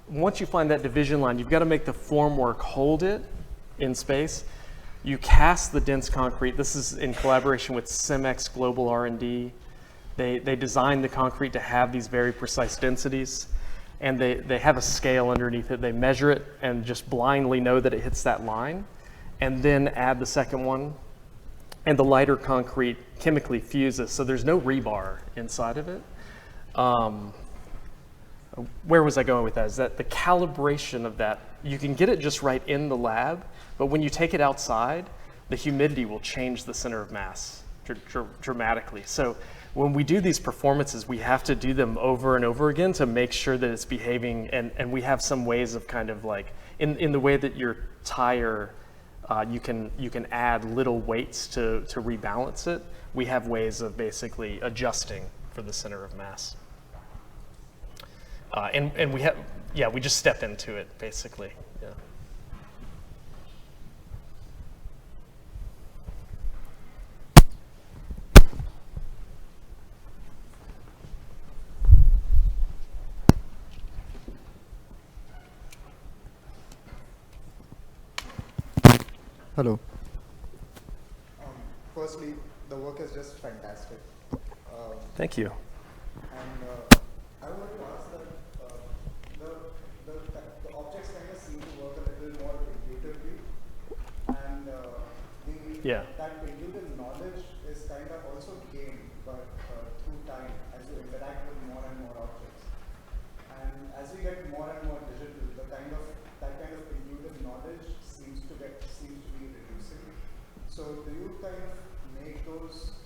once you find that division line, you've got to make the formwork hold it in space. You cast the dense concrete. This is in collaboration with Cemex Global R&D. They designed the concrete to have these very precise densities. And they have a scale underneath it. They measure it and just blindly know that it hits that line, and then add the second one. And the lighter concrete chemically fuses, so there's no rebar inside of it. Where was I going with that? Is that the calibration of that, you can get it just right in the lab, but when you take it outside, the humidity will change the center of mass dramatically. So when we do these performances, we have to do them over and over again to make sure that it's behaving, and we have some ways of kind of like, in the way that your tire, you can add little weights to rebalance it. We have ways of basically adjusting for the center of mass. And we have, yeah, we just step into it, basically. Yeah. Hello. Firstly, the work is just fantastic. Thank you. And I wanted to ask that the objects kind of seem to work a little more intuitively, and that intuitive knowledge is kind of also gained, but through time as you interact with more and more objects. And as we get more and more digital, that kind of intuitive knowledge seems to be reducing. So do you kind of make those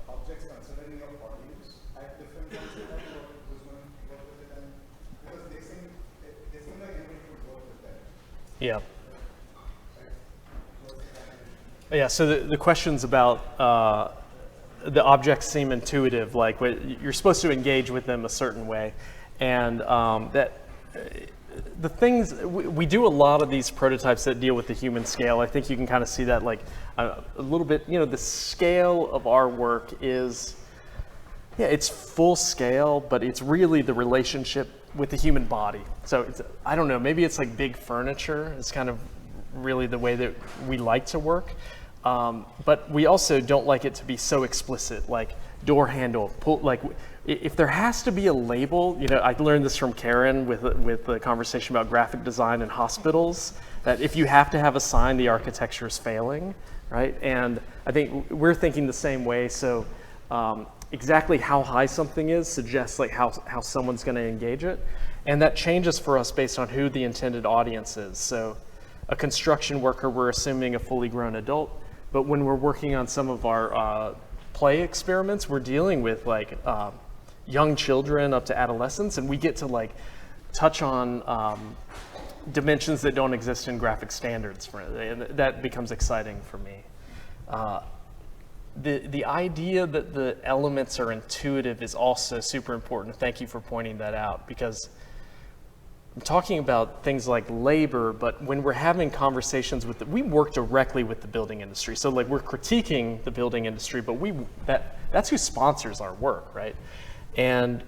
objects considering your audience at different points in time, who's going to work with it, and because they seem like anybody could work with them. Yeah. Yeah, so the questions about the objects seem intuitive, like you're supposed to engage with them a certain way. And the things, we do a lot of these prototypes that deal with the human scale. I think you can kind of see that like a little bit, the scale of our work is, it's full scale, but it's really the relationship with the human body. So I don't know, maybe it's like big furniture. It's kind of really the way that we like to work. But we also don't like it to be so explicit, like door handle, pull, like if there has to be a label, I learned this from Karen with the conversation about graphic design in hospitals, that if you have to have a sign, the architecture is failing, right? And I think we're thinking the same way. So exactly how high something is suggests like how someone's going to engage it. And that changes for us based on who the intended audience is. So a construction worker, we're assuming a fully grown adult. But when we're working on some of our play experiments, we're dealing with like young children up to adolescents, and we get to like touch on dimensions that don't exist in graphic standards. And that becomes exciting for me. The idea that the elements are intuitive is also super important. Thank you for pointing that out, because I'm talking about things like labor, but when we're having conversations with we work directly with the building industry. So like we're critiquing the building industry, but that's who sponsors our work, right? And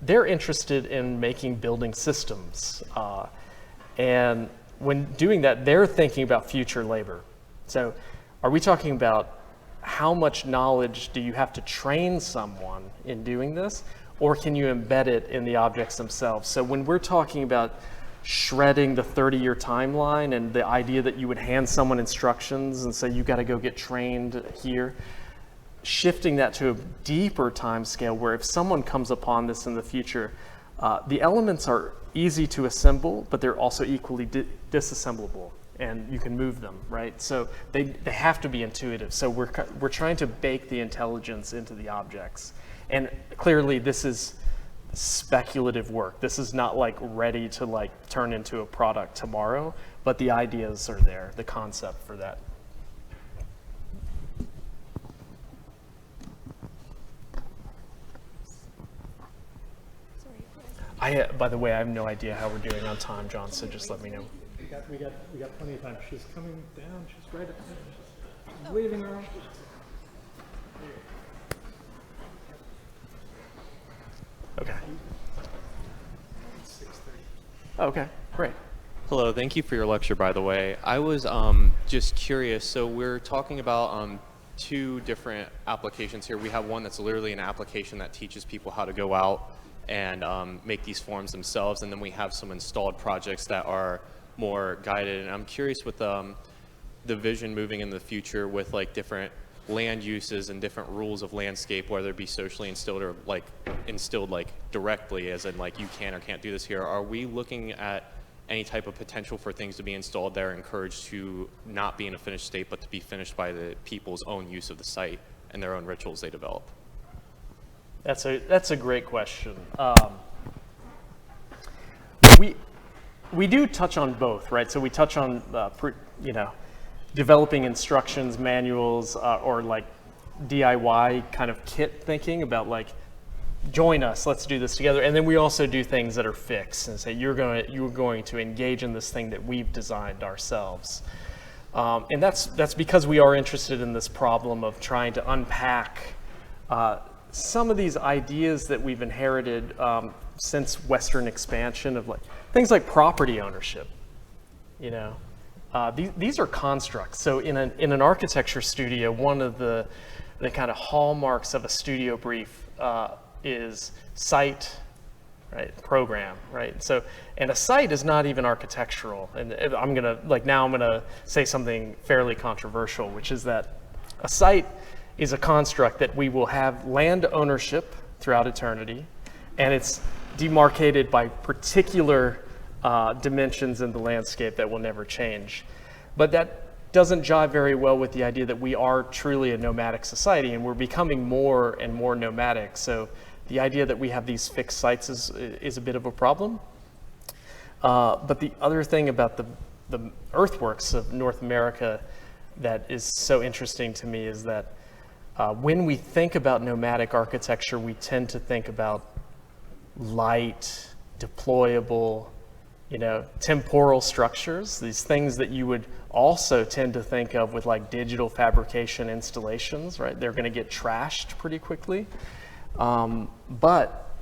they're interested in making building systems. And when doing that, they're thinking about future labor. So are we talking about how much knowledge do you have to train someone in doing this? Or can you embed it in the objects themselves? So when we're talking about shredding the 30-year timeline and the idea that you would hand someone instructions and say, you got to go get trained here, shifting that to a deeper time scale where if someone comes upon this in the future, the elements are easy to assemble, but they're also equally disassemblable, and you can move them, right? So they have to be intuitive. So we're trying to bake the intelligence into the objects. And clearly this is speculative work. This is not like ready to like turn into a product tomorrow, but the ideas are there, the concept for that. By the way, I have no idea how we're doing on time, John, so just let me know. We got plenty of time. She's coming down. She's right up there. She's waving around. Okay. Okay, great. Hello, thank you for your lecture, by the way. I was just curious, so we're talking about two different applications here. We have one that's literally an application that teaches people how to go out and make these forms themselves, and then we have some installed projects that are more guided. And I'm curious with the vision moving in the future with like different land uses and different rules of landscape, whether it be socially instilled or like instilled like directly, as in like you can or can't do this here. Are we looking at any type of potential for things to be installed that are encouraged to not be in a finished state, but to be finished by the people's own use of the site and their own rituals they develop? That's a great question. We do touch on both, right? So we touch on developing instructions, manuals, or like DIY kind of kit thinking about like, join us, let's do this together. And then we also do things that are fixed and say you're going to engage in this thing that we've designed ourselves. And that's because we are interested in this problem of trying to unpack some of these ideas that we've inherited since Western expansion of like things like property ownership. These are constructs. So in an architecture studio, one of the kind of hallmarks of a studio brief is site, right? Program, right? So, and a site is not even architectural. And I'm gonna say something fairly controversial, which is that a site is a construct that we will have land ownership throughout eternity, and it's demarcated by particular dimensions in the landscape that will never change. But that doesn't jive very well with the idea that we are truly a nomadic society, and we're becoming more and more nomadic. So the idea that we have these fixed sites is a bit of a problem. But the other thing about the earthworks of North America that is so interesting to me is that when we think about nomadic architecture, we tend to think about light, deployable, temporal structures, these things that you would also tend to think of with like digital fabrication installations, right? They're going to get trashed pretty quickly. But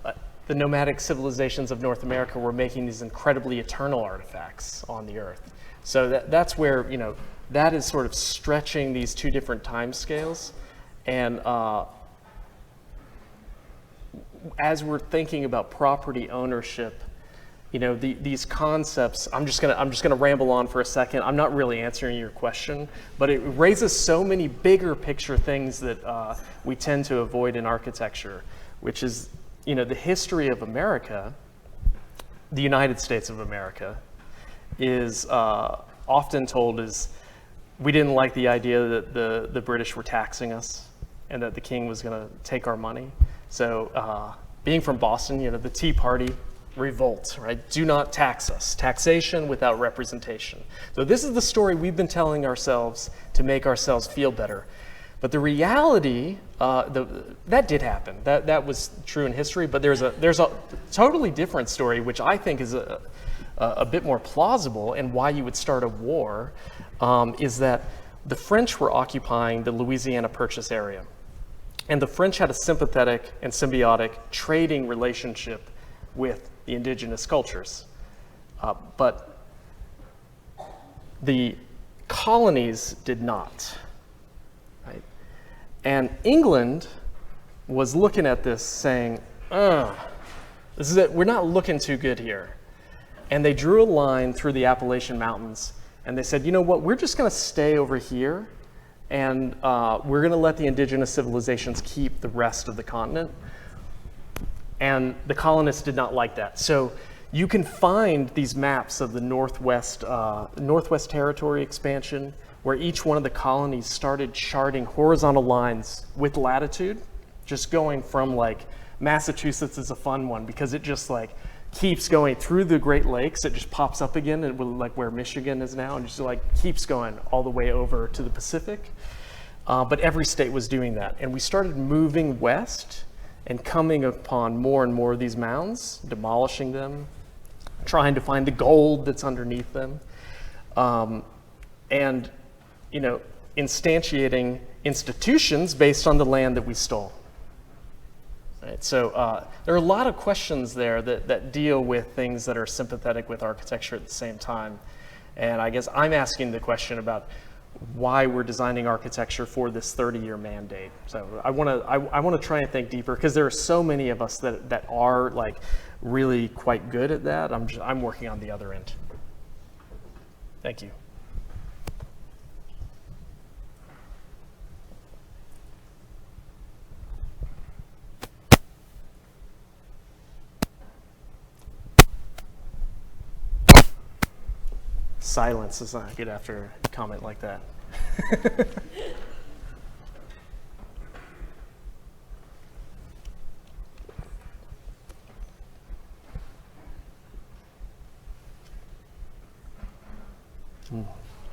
the nomadic civilizations of North America were making these incredibly eternal artifacts on the earth. So that's where, that is sort of stretching these two different time scales. And as we're thinking about property ownership, these concepts, I'm just gonna ramble on for a second. I'm not really answering your question, but it raises so many bigger picture things that we tend to avoid in architecture, which is, the history of America, the United States of America, is often told as we didn't like the idea that the British were taxing us and that the king was gonna take our money. So being from Boston, the Tea Party, revolt, right? Do not tax us. Taxation without representation. So this is the story we've been telling ourselves to make ourselves feel better. But the reality, that did happen. That was true in history, but there's a totally different story, which I think is a bit more plausible, and why you would start a war, is that the French were occupying the Louisiana Purchase area. And the French had a sympathetic and symbiotic trading relationship with the indigenous cultures. But the colonies did not, right? And England was looking at this saying, this is it, we're not looking too good here. And they drew a line through the Appalachian Mountains, and they said, you know what, we're just gonna stay over here, and we're gonna let the indigenous civilizations keep the rest of the continent. And the colonists did not like that. So you can find these maps of the Northwest Territory expansion, where each one of the colonies started charting horizontal lines with latitude, just going from like, Massachusetts is a fun one because it just like keeps going through the Great Lakes. It just pops up again, and like where Michigan is now, and just like keeps going all the way over to the Pacific. But every state was doing that. And we started moving west and coming upon more and more of these mounds, demolishing them, trying to find the gold that's underneath them, and instantiating institutions based on the land that we stole. Right? So there are a lot of questions there that deal with things that are sympathetic with architecture at the same time. And I guess I'm asking the question about why we're designing architecture for this 30-year mandate. So I want to try and think deeper, because there are so many of us that are like really quite good at that. I'm working on the other end. Thank you. Silence is not good after a comment like that.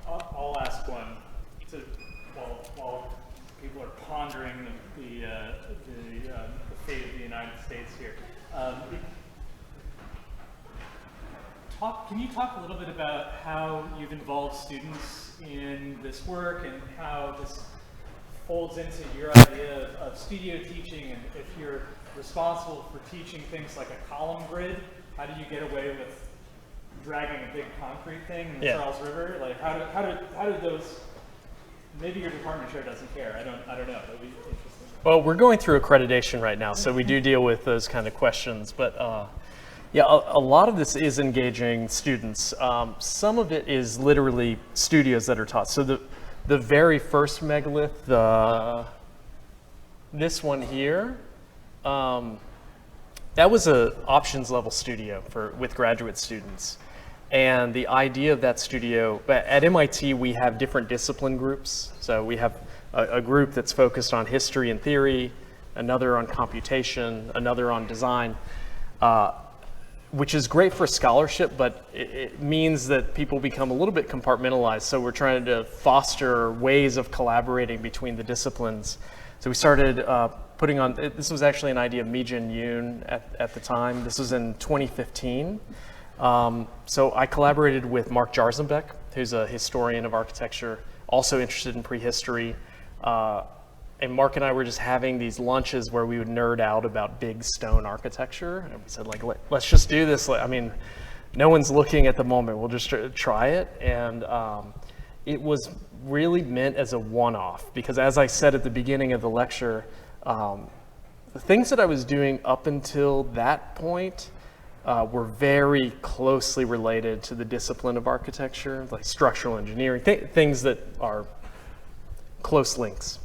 I'll ask one while people are pondering the fate of the United States here. Can you talk a little bit about how you've involved students in this work and how this folds into your idea of studio teaching, and if you're responsible for teaching things like a column grid, how do you get away with dragging a big concrete thing in the Charles River? Like how do those? Maybe your department chair doesn't care. I don't know. That'd be interesting. Well, we're going through accreditation right now, so we do deal with those kind of questions. But yeah, a lot of this is engaging students. Some of it is literally studios that are taught. So the very first megalith, this one here, that was a options level studio with graduate students. And the idea of that studio, at MIT we have different discipline groups. So we have a group that's focused on history and theory, another on computation, another on design, which is great for scholarship, but it means that people become a little bit compartmentalized. So we're trying to foster ways of collaborating between the disciplines. So we started putting on, this was actually an idea of Mi-Jin Yoon at the time. This was in 2015. So I collaborated with Mark Jarzenbeck, who's a historian of architecture, also interested in prehistory. And Mark and I were just having these lunches where we would nerd out about big stone architecture. And we said, like, let's just do this. I mean, no one's looking at the moment. We'll just try it. And it was really meant as a one-off, because as I said at the beginning of the lecture, the things that I was doing up until that point were very closely related to the discipline of architecture, like structural engineering, things that are close links.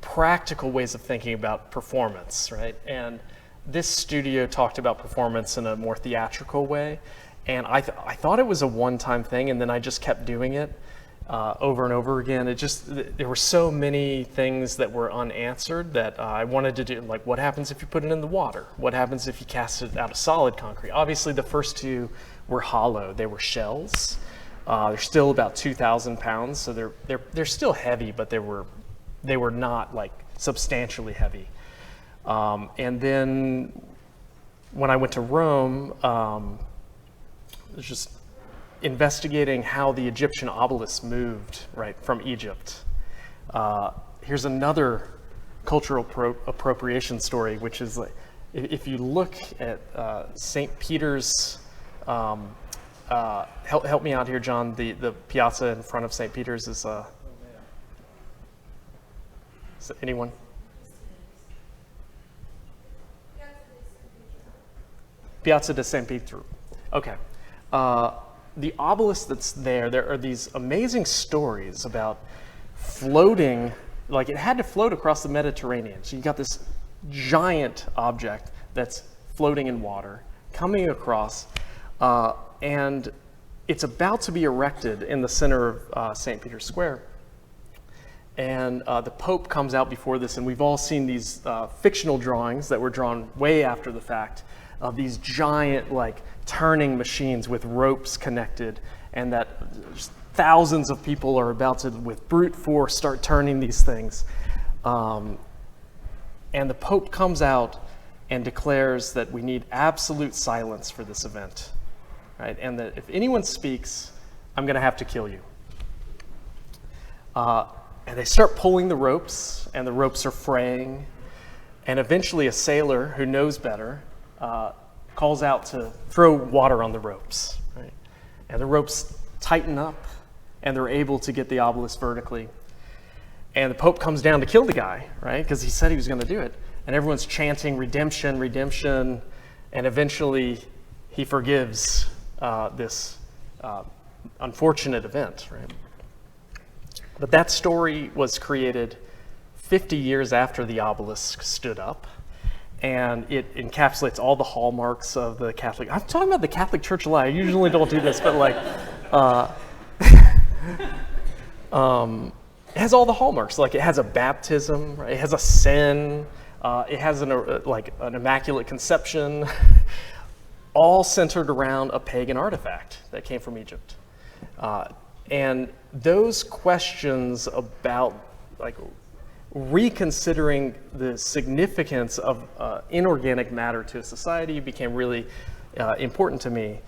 Practical ways of thinking about performance, right? And this studio talked about performance in a more theatrical way. And I thought it was a one-time thing, and then I just kept doing it over and over again. There were so many things that were unanswered that I wanted to do, like what happens if you put it in the water? What happens if you cast it out of solid concrete? Obviously the first two were hollow, they were shells. They're still about 2,000 pounds, so they're still heavy, but they were not like substantially heavy. And then when I went to Rome, it was just investigating how the Egyptian obelisks moved right from Egypt. Here's another cultural appropriation story, which is like, if you look at St. Peter's. Help me out here, John. The piazza in front of St. Peter's is anyone? Piazza di San Pietro. Okay. The obelisk that's there are these amazing stories about floating, like it had to float across the Mediterranean. So you got this giant object that's floating in water, coming across, and it's about to be erected in the center of St. Peter's Square. And the Pope comes out before this, and we've all seen these fictional drawings that were drawn way after the fact of these giant, like, turning machines with ropes connected, and that thousands of people are about to, with brute force, start turning these things. And the Pope comes out and declares that we need absolute silence for this event. Right? And that if anyone speaks, I'm going to have to kill you. And they start pulling the ropes, and the ropes are fraying. And eventually a sailor who knows better calls out to throw water on the ropes. Right? And the ropes tighten up, and they're able to get the obelisk vertically. And the Pope comes down to kill the guy, right? Because he said he was going to do it. And everyone's chanting redemption, redemption, and eventually he forgives this unfortunate event, right? But that story was created 50 years after the obelisk stood up, and it encapsulates all the hallmarks of the Catholic. I'm talking about the Catholic Church a lot. I usually don't do this, but like, it has all the hallmarks. Like, it has a baptism, right? It has a sin. It has an immaculate conception. all centered around a pagan artifact that came from Egypt. And those questions about like reconsidering the significance of inorganic matter to a society became really important to me.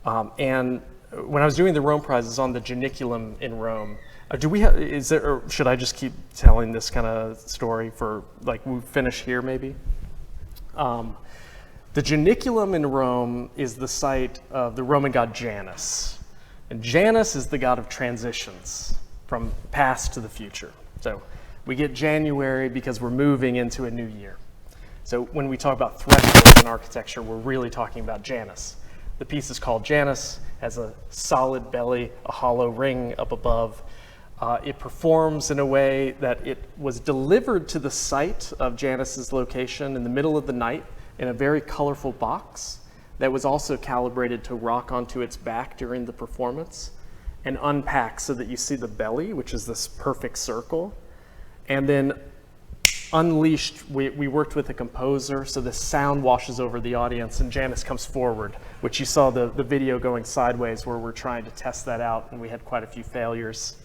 And when I was doing the Rome Prize, it's on the Janiculum in Rome. Or should I just keep telling this kind of story for, like, we finish here maybe? The Janiculum in Rome is the site of the Roman god Janus. And Janus is the god of transitions from past to the future. So we get January because we're moving into a new year. So when we talk about thresholds in architecture, we're really talking about Janus. The piece is called Janus, has a solid belly, a hollow ring up above. It performs in a way that it was delivered to the site of Janus's location in the middle of the night in a very colorful box that was also calibrated to rock onto its back during the performance and unpack so that you see the belly, which is this perfect circle. And then unleashed, we worked with a composer, so the sound washes over the audience and Janus comes forward, which you saw the video going sideways where we're trying to test that out, and we had quite a few failures.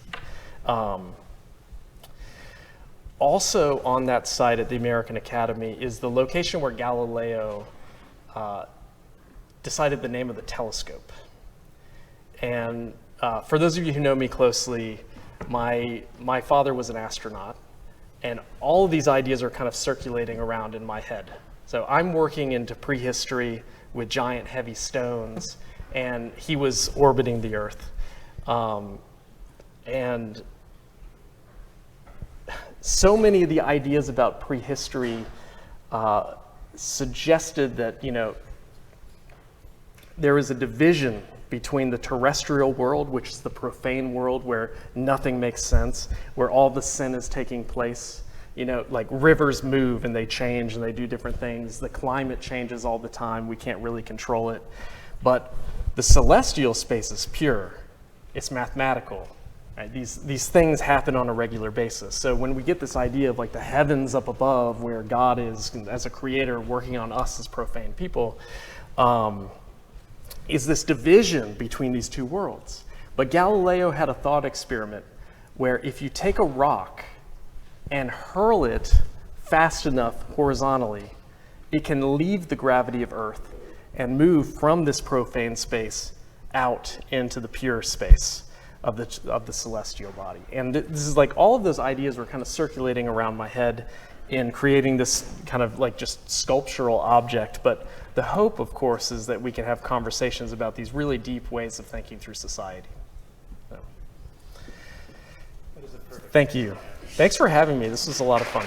Also on that site at the American Academy is the location where Galileo decided the name of the telescope. And for those of you who know me closely, my father was an astronaut, and all of these ideas are kind of circulating around in my head. So I'm working into prehistory with giant heavy stones, and he was orbiting the Earth. And so many of the ideas about prehistory suggested that, there is a division between the terrestrial world, which is the profane world where nothing makes sense, where all the sin is taking place. Like rivers move and they change and they do different things. The climate changes all the time. We can't really control it. But the celestial space is pure. It's mathematical. Right? These things happen on a regular basis. So when we get this idea of like the heavens up above where God is as a creator working on us as profane people, is this division between these two worlds. But Galileo had a thought experiment where if you take a rock and hurl it fast enough horizontally, it can leave the gravity of Earth and move from this profane space out into the pure space of the celestial body. And this is like all of those ideas were kind of circulating around my head in creating this kind of like just sculptural object. But the hope, of course, is that we can have conversations about these really deep ways of thinking through society. So. Thank you. Thanks for having me. This was a lot of fun.